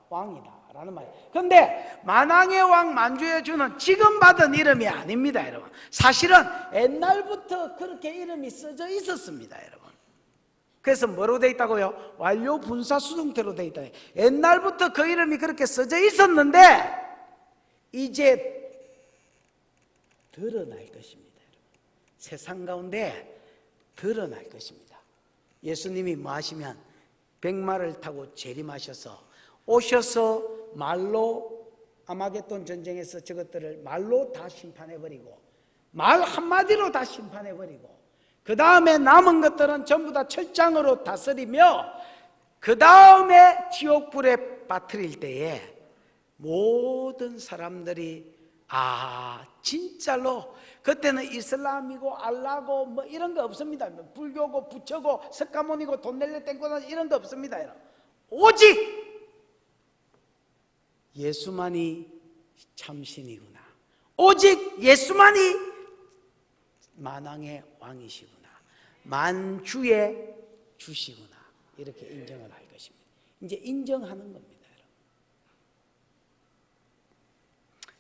왕이다 라는 말이에요. 근데 만왕의 왕 만주의 주는 지금 받은 이름이 아닙니다, 여러분. 사실은 옛날부터 그렇게 이름이 써져 있었습니다, 여러분. 그래서 뭐로 돼 있다고요? 완료 분사 수동태로 돼 있다. 옛날부터 그 이름이 그렇게 써져 있었는데 이제 드러날 것입니다, 여러분. 세상 가운데 드러날 것입니다. 예수님이 뭐 하시면 백마를 타고 재림하셔서 오셔서 말로 아마겟돈 전쟁에서 저것들을 말로 다 심판해버리고, 말 한마디로 다 심판해버리고, 그 다음에 남은 것들은 전부 다 철장으로 다스리며, 그 다음에 지옥불에 빠뜨릴 때에 모든 사람들이 진짜로, 그때는 이슬람이고 알라고 뭐 이런 거 없습니다. 불교고 부처고 석가모니고 돈 낼래 땡꼬나 이런 거 없습니다. 오직 예수만이 참신이구나, 오직 예수만이 만왕의 왕이시구나, 만주의 주시구나, 이렇게 인정을 할 것입니다. 이제 인정하는 겁니다, 여러분.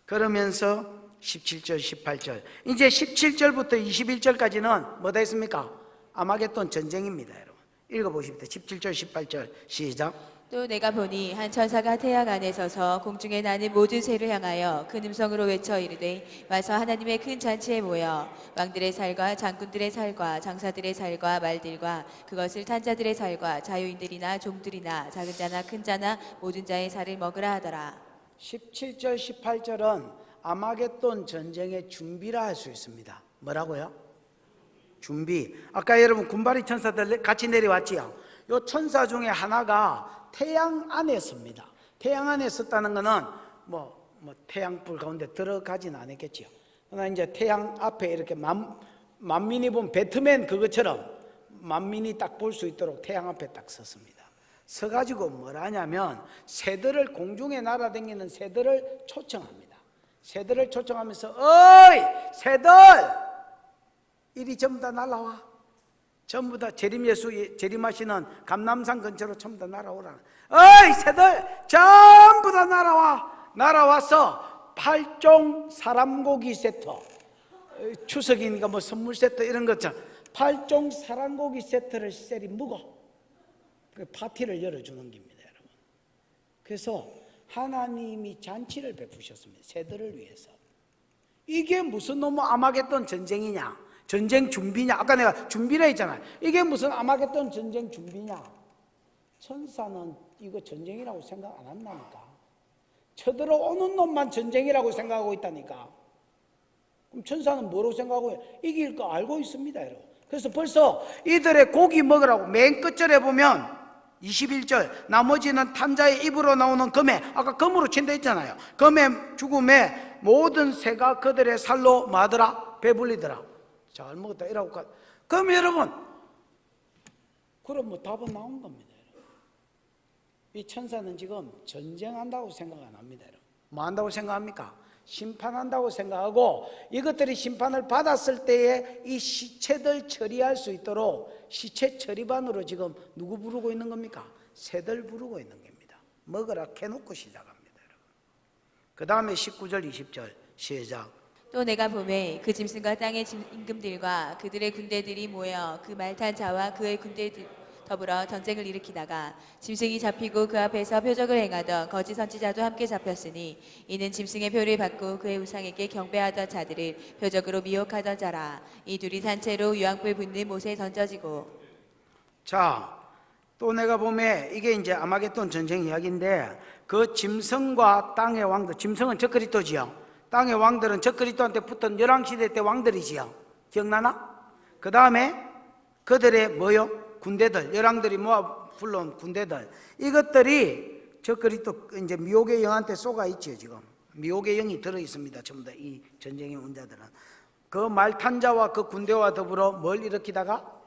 그러면서 17절 18절, 이제 17절부터 21절까지는 뭐다 했습니까? 아마겟돈 전쟁입니다, 여러분. 읽어보십시오. 17절 18절 시작. 또 내가 보니 한 천사가 태양 안에 서서 공중에 나는 모든 새를 향하여 큰 음성으로 외쳐 이르되 와서 하나님의 큰 잔치에 모여 왕들의 살과 장군들의 살과 장사들의 살과 말들과 그것을 탄 자들의 살과 자유인들이나 종들이나 작은 자나 큰 자나 모든 자의 살을 먹으라 하더라. 17절 18절은 아마겟돈 전쟁의 준비라 할 수 있습니다. 뭐라고요? 준비. 아까 여러분 군바리 천사들 같이 내려왔지요. 요 천사 중에 하나가 태양 안에 섭니다. 태양 안에 섰다는 것은 태양불 가운데 들어가진 않았겠지요. 그러나 이제 태양 앞에 이렇게 만민이 본 배트맨 그것처럼 만민이 딱 볼 수 있도록 태양 앞에 딱 섰습니다. 서가지고 뭘 하냐면 새들을, 공중에 날아다니는 새들을 초청합니다. 새들을 초청하면서 어이 새들 이리 전부 다 날아와. 전부 다 예수 재림하시는 감람산 근처로 전부 다 날아오라. 어이 새들 전부 다 날아와. 날아와서 8종 사람고기 세트, 추석이니까 뭐 선물 세트 이런 것처럼 8종 사람고기 세트를 셀이 묵어 그 파티를 열어주는 겁니다, 여러분. 그래서 하나님이 잔치를 베푸셨습니다, 새들을 위해서. 이게 무슨 너무 아마겟돈 전쟁이냐, 전쟁 준비냐. 아까 내가 준비라 했잖아요. 이게 무슨 아마겟돈 전쟁 준비냐. 천사는 이거 전쟁이라고 생각 안 한다니까. 쳐들어오는 놈만 전쟁이라고 생각하고 있다니까. 그럼 천사는 뭐라고 생각하고 해요? 이길 거 알고 있습니다, 여러분. 그래서 벌써 이들의 고기 먹으라고 맨 끝절에 보면 21절 나머지는 탄자의 입으로 나오는 금에, 아까 금으로 친다 했잖아요. 금의 죽음에 모든 새가 그들의 살로 마더라 배불리더라. 잘 먹었다 이라고. 그럼 여러분, 그럼 뭐 답은 나온 겁니다, 여러분. 이 천사는 지금 전쟁한다고 생각 안 합니다, 여러분. 뭐 한다고 생각합니까? 심판한다고 생각하고, 이것들이 심판을 받았을 때에 이 시체들 처리할 수 있도록 시체 처리반으로 지금 누구 부르고 있는 겁니까? 새들 부르고 있는 겁니다. 먹으라 캐놓고 시작합니다, 여러분. 그 다음에 19절 20절 시작. 또 내가 보매 그 짐승과 땅의 임금들과 그들의 군대들이 모여 그 말 탄 자와 그의 군대들 더불어 전쟁을 일으키다가 짐승이 잡히고 그 앞에서 표적을 행하던 거짓 선지자도 함께 잡혔으니 이는 짐승의 표를 받고 그의 우상에게 경배하던 자들을 표적으로 미혹하던 자라. 이 둘이 단체로 유황불 붙는 못에 던져지고. 자, 또 내가 보면 이게 이제 아마겟돈 전쟁 이야기인데 그 짐승과 땅의 왕들, 짐승은 적그리스도지요. 땅의 왕들은 적그리스도한테 붙은 열왕시대 때 왕들이지요. 기억나나? 그 다음에 그들의 뭐요? 군대들, 열왕들이 모아 불러온 군대들, 이것들이 적그리스도 이제 미혹의 영한테 쏘가 있지요. 지금 미혹의 영이 들어 있습니다. 전부 다 이 전쟁의 원자들은 그 말탄자와 그 군대와 더불어 뭘 일으키다가?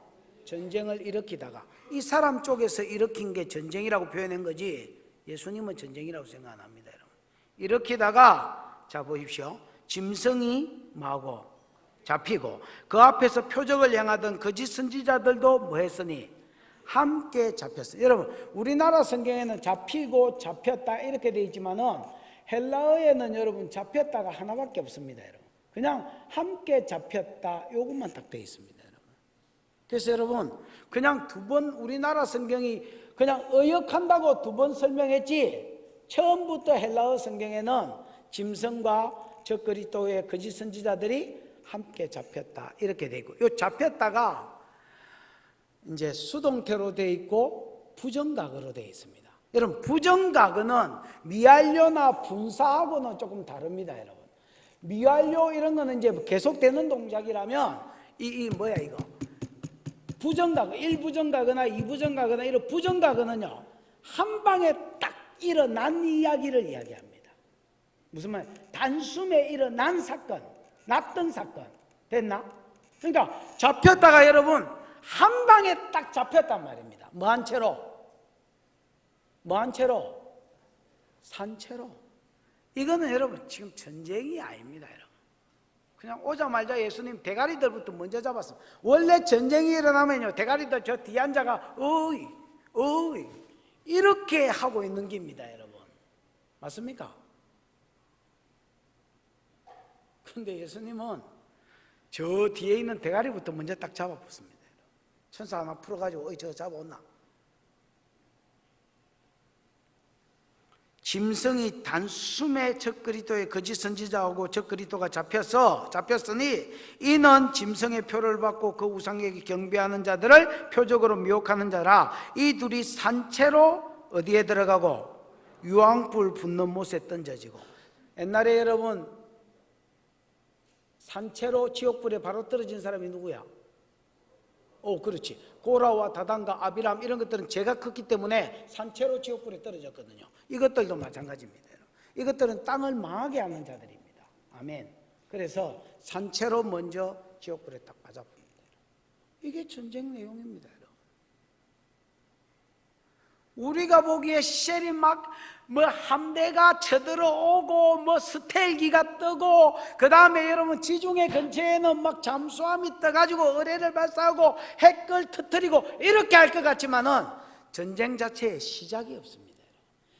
전쟁을 일으키다가, 이 사람 쪽에서 일으킨 게 전쟁이라고 표현한 거지 예수님은 전쟁이라고 생각 안 합니다. 여러분. 일으키다가 자 보십시오. 짐승이 마고 잡히고 그 앞에서 표적을 행하던 거짓 선지자들도 뭐 했으니? 함께 잡혔어요. 여러분, 우리나라 성경에는 잡히고 잡혔다 이렇게 되어 있지만은 헬라어에는 여러분 잡혔다가 하나밖에 없습니다. 여러분, 그냥 함께 잡혔다 요것만 딱 되어 있습니다. 여러분. 그래서 여러분, 그냥 두 번 우리나라 성경이 그냥 의역한다고 두 번 설명했지 처음부터 헬라어 성경에는 짐승과 적그리스도의 거짓 선지자들이 함께 잡혔다 이렇게 되어 있고, 요 잡혔다가 이제 수동태로 되어 있고 부정각어로 되어 있습니다. 여러분, 부정각어는 미완료나 분사하고는 조금 다릅니다. 여러분, 미완료 이런 거는 이제 계속되는 동작이라면 이 뭐야 이거 부정각어, 1부정각어나 2부정각어나 이런 부정각어는요 한 방에 딱 일어난 이야기를 이야기합니다. 무슨 말? 단숨에 일어난 사건, 났던 사건. 됐나? 그러니까 잡혔다가 여러분 한 방에 딱 잡혔단 말입니다. 뭐한 채로? 뭐한 채로? 산채로. 이거는 여러분 지금 전쟁이 아닙니다. 여러분, 그냥 오자마자 예수님 대가리들부터 먼저 잡았습니다. 원래 전쟁이 일어나면요 대가리들 저 뒤에 앉아가 어이 어이 이렇게 하고 있는 겁니다. 여러분, 맞습니까? 그런데 예수님은 저 뒤에 있는 대가리부터 먼저 딱 잡아붙습니다. 천사 하나 풀어가지고 어이 저거 잡아온나? 짐승이 단숨에 적그리스도의 거짓 선지자하고 적그리스도가 잡혔으니 이는 짐승의 표를 받고 그 우상에게 경배하는 자들을 표적으로 미혹하는 자라. 이 둘이 산채로 어디에 들어가고 유황불 붙는 못에 던져지고. 옛날에 여러분 산채로 지옥불에 바로 떨어진 사람이 누구야? 그렇지. 고라와 다단과 아비람 이런 것들은 죄가 컸기 때문에 산채로 지옥불에 떨어졌거든요. 이것들도 마찬가지입니다. 이것들은 땅을 망하게 하는 자들입니다. 아멘. 그래서 산채로 먼저 지옥불에 딱 맞아봅니다. 이게 전쟁 내용입니다. 우리가 보기에 시절이 막 뭐 함대가 쳐들어오고 뭐 스텔기가 뜨고 그 다음에 여러분 지중해 근처에는 막 잠수함이 떠가지고 어뢰를 발사하고 핵을 터뜨리고 이렇게 할 것 같지만은 전쟁 자체에 시작이 없습니다.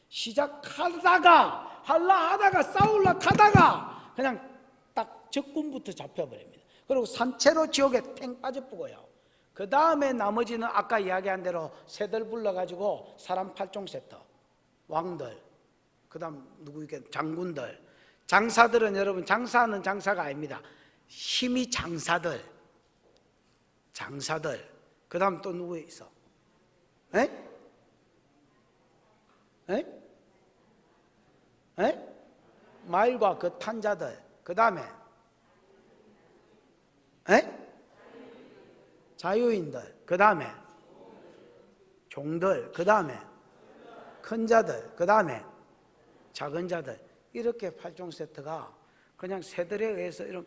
시작하다가 하다가 싸울라 하다가 그냥 딱 적군부터 잡혀버립니다. 그리고 산채로 지옥에 탱 빠져보고요. 그 다음에 나머지는 아까 이야기한 대로 새들 불러가지고 사람 8종 세터, 왕들, 그 다음 누구 있겠 장군들, 장사들은 여러분 장사하는 장사가 아닙니다. 힘이 장사들, 그 다음 또 누구 있어? 에? 말과 그 탄자들, 그 다음에 자유인들, 그 다음에 종들, 그 다음에 큰 자들, 그 다음에 작은 자들, 이렇게 8종 세트가 그냥 새들에 의해서 이런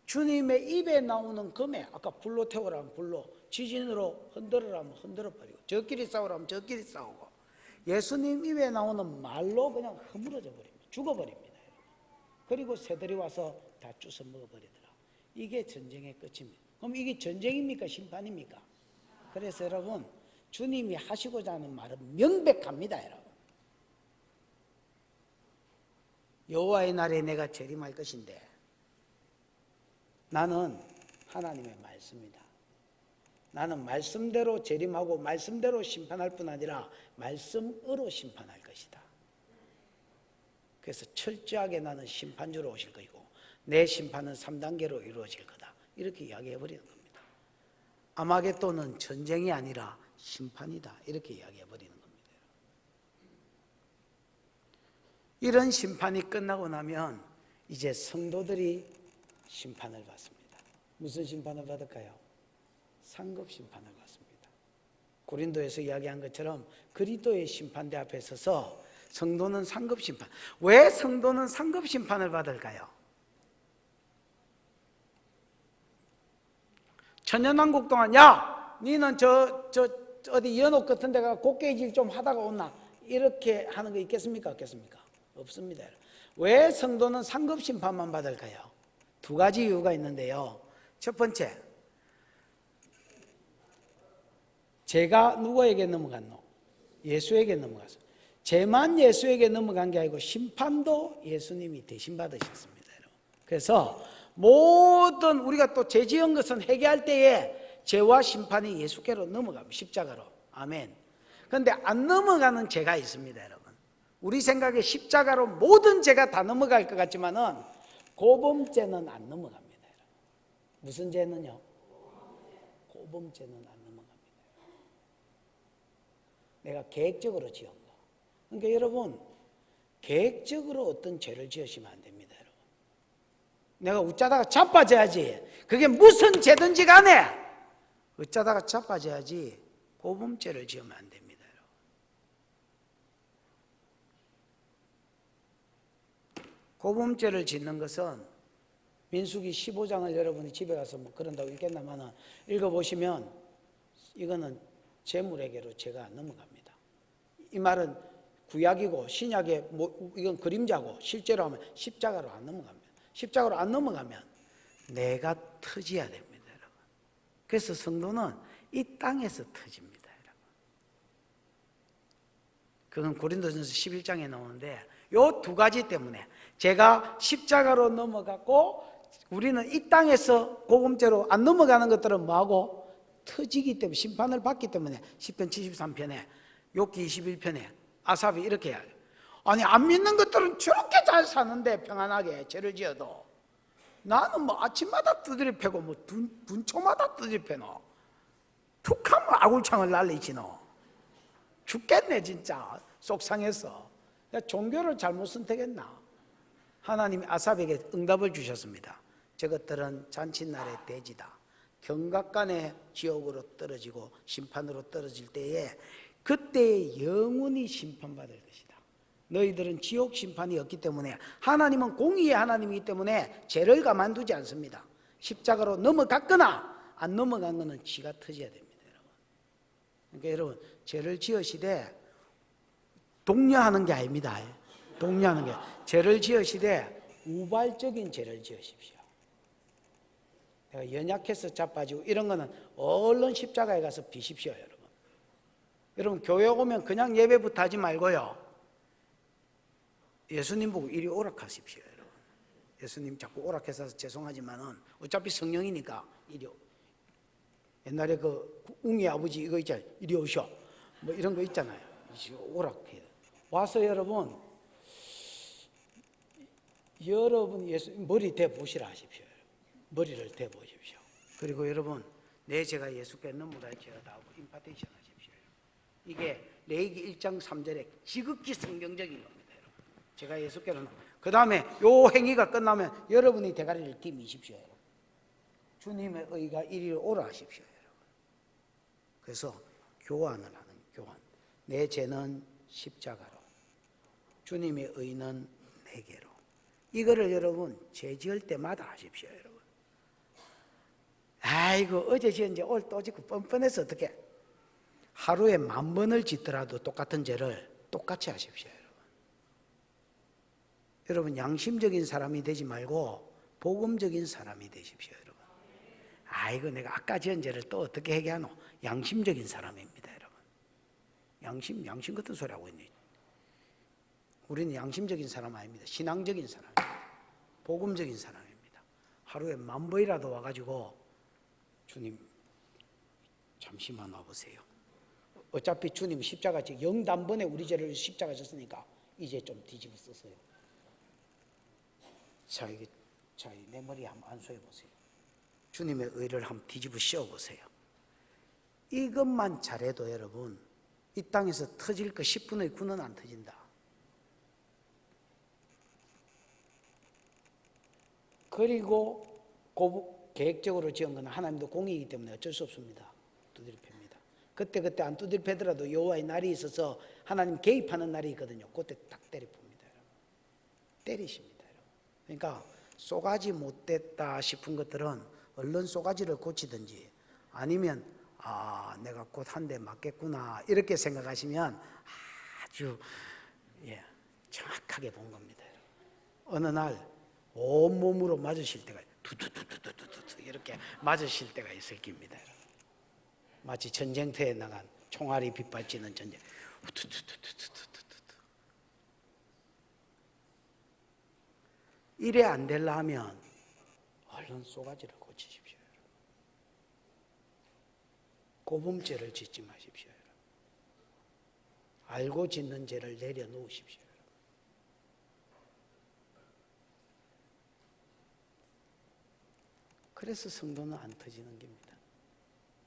주님의 입에 나오는 금에, 아까 불로 태우라면 불로, 지진으로 흔들으라면 흔들어버리고, 저끼리 싸우라면 저끼리 싸우고, 예수님 입에 나오는 말로 그냥 허물어져 버립니다. 죽어버립니다. 그리고 새들이 와서 다 주워 먹어버리더라. 이게 전쟁의 끝입니다. 그럼 이게 전쟁입니까? 심판입니까? 그래서 여러분, 주님이 하시고자 하는 말은 명백합니다. 여러분, 여호와의 날에 내가 재림할 것인데, 나는 하나님의 말씀이다. 나는 말씀대로 재림하고 말씀대로 심판할 뿐 아니라 말씀으로 심판할 것이다. 그래서 철저하게 나는 심판주로 오실 것이고 내 심판은 3단계로 이루어질 거다. 이렇게 이야기해 버리는 겁니다. 아마겟돈은 전쟁이 아니라 심판이다. 이렇게 이야기해 버리는 겁니다. 이런 심판이 끝나고 나면 이제 성도들이 심판을 받습니다. 무슨 심판을 받을까요? 상급 심판을 받습니다. 고린도에서 이야기한 것처럼 그리스도의 심판대 앞에 서서 성도는 상급 심판. 왜 성도는 상급 심판을 받을까요? 천년왕국 동안 야, 니는 저 어디 연옥 같은 데가 곡괭이질 좀 하다가 온나? 이렇게 하는 거 있겠습니까? 없겠습니까? 없습니다. 왜 성도는 상급 심판만 받을까요? 두 가지 이유가 있는데요. 첫 번째, 죄가 누구에게 넘어갔노? 예수에게 넘어갔어. 죄만 예수에게 넘어간 게 아니고 심판도 예수님이 대신 받으셨습니다. 그래서 모든 우리가 또 죄 지은 것은 회개할 때에 죄와 심판이 예수께로 넘어갑니다. 십자가로. 아멘. 그런데 안 넘어가는 죄가 있습니다, 여러분. 우리 생각에 십자가로 모든 죄가 다 넘어갈 것 같지만은 고범죄는 안 넘어갑니다, 여러분. 무슨 죄는요? 고범죄는 안 넘어갑니다. 내가 계획적으로 지은 거. 그러니까 여러분, 계획적으로 어떤 죄를 지으시면 안 됩니다, 여러분. 내가 웃자다가 자빠져야지. 그게 무슨 죄든지 간에 웃자다가 자빠져야지 고범죄를 지으면 안 됩니다, 여러분. 고범죄를 짓는 것은 민수기 15장을 여러분이 집에 가서 뭐 그런다고 읽겠나마는 읽어보시면 이거는 재물에게로 죄가 넘어갑니다. 이 말은 구약이고 신약의 이건 그림자고 실제로 하면 십자가로 안 넘어갑니다. 십자가로 안 넘어가면 내가 터져야 됩니다, 여러분. 그래서 성도는 이 땅에서 터집니다, 여러분. 그건 고린도전서 11장에 나오는데 요 두 가지 때문에 제가 십자가로 넘어갔고 우리는 이 땅에서 고범죄로 안 넘어가는 것들은 뭐하고 터지기 때문에 심판을 받기 때문에 시편 73편에 욥기 21편에 아삽이 이렇게 해요. 아니 안 믿는 것들은 저렇게 잘 사는데 평안하게 죄를 지어도 나는 뭐 아침마다 두드려 패고 뭐 분초마다 두드려 패노. 툭하면 아굴창을 날리지 너. 죽겠네 진짜. 속상해서. 종교를 잘못 선택했나? 하나님이 아삽에게 응답을 주셨습니다. 저것들은 잔칫날의 대지다. 경각간의 지옥으로 떨어지고 심판으로 떨어질 때에 그때 영원히 심판받을 것이다. 너희들은 지옥 심판이 없기 때문에 하나님은 공의의 하나님이기 때문에 죄를 가만두지 않습니다. 십자가로 넘어갔거나 안 넘어간 것은 지가 터져야 됩니다, 여러분. 그러니까 여러분 죄를 지으시되 독려하는 게 아닙니다. 독려하는 게 죄를 지으시되 우발적인 죄를 지으십시오. 내가 연약해서 자빠지고 이런 거는 얼른 십자가에 가서 비십시오, 여러분. 여러분 교회 오면 그냥 예배부터 하지 말고요. 예수님 보고 이리 오락하십시오, 여러분. 예수님 자꾸 오락해서 죄송하지만은 어차피 성령이니까 이리 옛날에 그 웅이 아버지 이거 있잖아요. 이리 오셔. 뭐 이런 거 있잖아요. 오락해요. 와서 여러분 예수 머리 대보시라 하십시오. 머리를 대보십시오. 그리고 여러분 내 죄가 예수께 넘어갈지어다 하고 임파테이션 하십시오. 이게 레위기 1장 3절에 지극히 성경적인 겁니다, 여러분. 제가 예수께는 그 다음에 요 행위가 끝나면 여러분이 대가리를 뒤미십시오, 여러분. 주님의 의가 이리로 오라 하십시오, 여러분. 그래서 교환을 하는 교환. 내 죄는 십자가로, 주님의 의는 내게로. 이거를 여러분 죄 지을 때마다 하십시오, 여러분. 아이고 어제 지은 죄 오늘 또 짓고 뻔뻔해서 어떻게? 하루에 10,000번을 짓더라도 똑같은 죄를 똑같이 하십시오, 여러분. 여러분 양심적인 사람이 되지 말고 복음적인 사람이 되십시오, 여러분. 아이고 내가 아까 지은 죄를 또 어떻게 해결하노? 양심적인 사람입니다, 여러분. 양심 같은 소리 하고 있네. 우리는 양심적인 사람 아닙니다. 신앙적인 사람입니다. 복음적인 사람입니다. 하루에 10,000번이라도 와가지고 주님 잠시만 와보세요. 어차피 주님 십자가 영단번에 우리 죄를 십자가 졌으니까 이제 좀 뒤집어 쓰세요. 자, 내 머리 한번 안수해 보세요. 주님의 의를 한번 뒤집어 씌워 보세요. 이것만 잘해도 여러분, 이 땅에서 터질 거 10분의 9는 안 터진다. 그리고 계획적으로 지은 건 하나님도 공이기 때문에 어쩔 수 없습니다. 두드려 팹니다. 그때 안 두드려 패더라도 여호와의 날이 있어서 하나님 개입하는 날이 있거든요. 그때 딱 때려 풉니다. 여러분. 때리십니다. 여러분. 그러니까 쏘가지 못됐다 싶은 것들은 얼른 쏘가지를 고치든지 아니면 내가 곧 한 대 맞겠구나 이렇게 생각하시면 아주 정확하게 본 겁니다. 여러분. 어느 날 온몸으로 맞으실 때가 두두두두두두 이렇게 맞으실 때가 있을 겁니다. 여러분. 마치 전쟁터에 나간 총알이 빗발치는 전쟁. 이래 안 되려면 얼른 쏘가지를 고치십시오. 고범죄를 짓지 마십시오. 알고 짓는 죄를 내려놓으십시오. 그래서 성도는 안 터지는 겁니다.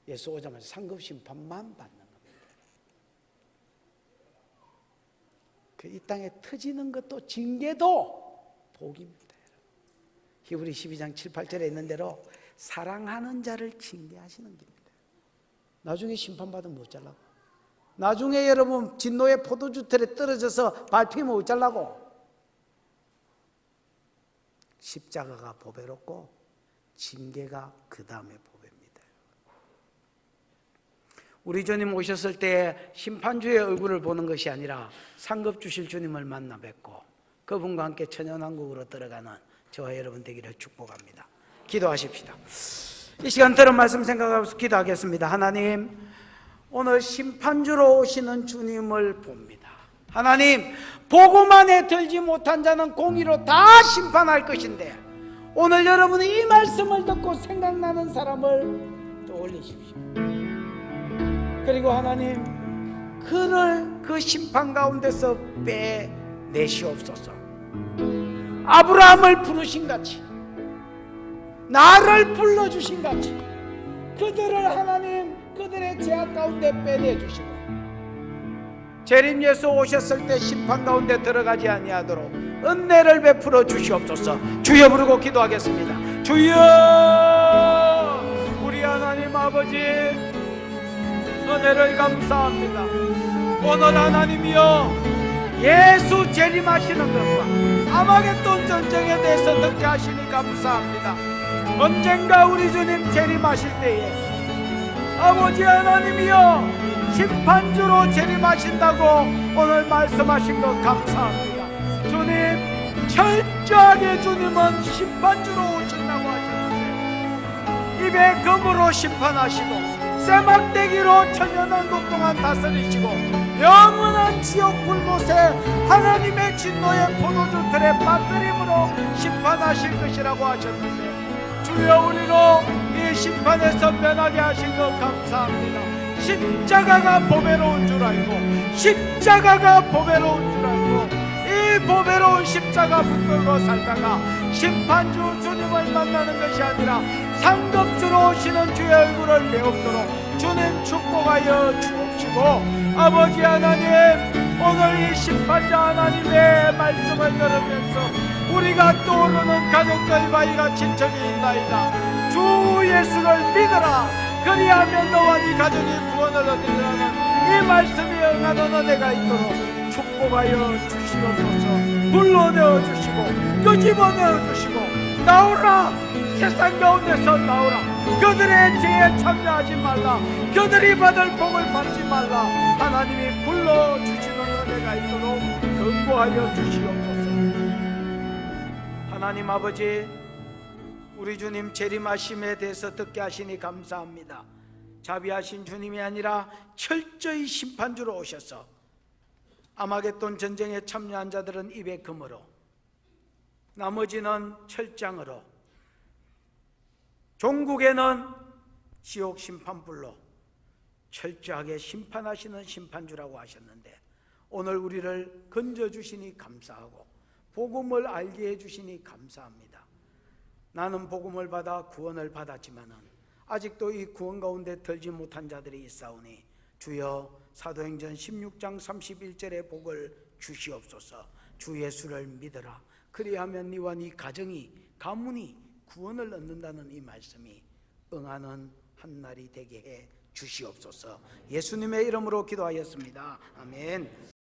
예수 오자마자 상급 심판만 받는 겁니다. 이 땅에 터지는 것도 징계도 복입니다. 히브리 12장 7, 8절에 있는 대로 사랑하는 자를 징계하시는 겁니다. 나중에 심판받으면 못 잘라고. 나중에 여러분 진노의 포도주 틀에 떨어져서 밟히면 못 잘라고. 십자가가 보배롭고 징계가 그 다음에 보배입니다. 우리 주님 오셨을 때 심판주의 얼굴을 보는 것이 아니라 상급 주실 주님을 만나 뵙고 그분과 함께 천연왕국으로 들어가는 저와 여러분 되기를 축복합니다. 기도하십시다. 이 시간 들은 말씀 생각하면서 기도하겠습니다. 하나님, 오늘 심판주로 오시는 주님을 봅니다. 하나님, 복음 안에 들지 못한 자는 공의로 다 심판할 것인데 오늘 여러분이 이 말씀을 듣고 생각나는 사람을 떠올리십시오. 그리고 하나님, 그를 그 심판 가운데서 빼내시옵소서. 아브라함을 부르신 같이 나를 불러주신 같이 그들을 하나님 그들의 죄악 가운데 빼내주시고 재림 예수 오셨을 때 심판 가운데 들어가지 아니하도록 은혜를 베풀어 주시옵소서. 주여 부르고 기도하겠습니다. 주여, 우리 하나님 아버지 은혜를 감사합니다. 오늘 하나님이여 예수 재림하시는 것과 아마겟돈 전쟁에 대해서 듣게 하시니 감사합니다. 언젠가 우리 주님 재림하실 때에 아버지 하나님이여 심판주로 재림하신다고 오늘 말씀하신 것 감사합니다. 주님, 철저하게 주님은 심판주로 오신다고 하셨는데 입에 검으로 심판하시고 쇠막대기로 천년왕국 동안 다스리시고 영원한 지옥 불못에 하나님의 진노의 포도주 틀에 빠뜨림으로 심판하실 것이라고 하셨는데 주여, 우리로 이 심판에서 면하게 하신 것 감사합니다. 십자가가 보배로운 줄 알고 십자가가 보배로운 줄 알고 이 보배로운 십자가 붙들고 살다가 심판주 주님을 만나는 것이 아니라 상급주로 오시는 주의 얼굴을 배우도록 주님 축복하여 주옵시고 아버지 하나님, 오늘 이 심판자 하나님의 말씀을 들으면서 우리가 떠오르는 가족들과 이가 친척이 있나이다. 주 예수를 믿어라. 그리하면 너와 네 가족이 구원을 얻으리라는 이 말씀이 응하는 은혜가 있도록 축복하여 주시옵소서. 불러내어 주시고 끄집어내어 주시고 나오라. 세상 가운데서 나오라. 그들의 죄에 참여하지 말라. 그들이 받을 복을 받지 말라. 하나님이 불러주시는 은혜가 있도록 경고하여 주시옵소서. 하나님 아버지, 우리 주님 재림하심에 대해서 듣게 하시니 감사합니다. 자비하신 주님이 아니라 철저히 심판주로 오셔서 아마겟돈 전쟁에 참여한 자들은 입에 금으로, 나머지는 철장으로, 종국에는 지옥 심판불로, 철저하게 심판하시는 심판주라고 하셨는데 오늘 우리를 건져주시니 감사하고 복음을 알게 해주시니 감사합니다. 나는 복음을 받아 구원을 받았지만은 아직도 이 구원 가운데 들지 못한 자들이 있사오니 주여 사도행전 16장 31절의 복을 주시옵소서. 주 예수를 믿어라. 그리하면 네와 네 가정이 가문이 구원을 얻는다는 이 말씀이 응하는 한날이 되게 해 주시옵소서. 예수님의 이름으로 기도하였습니다. 아멘.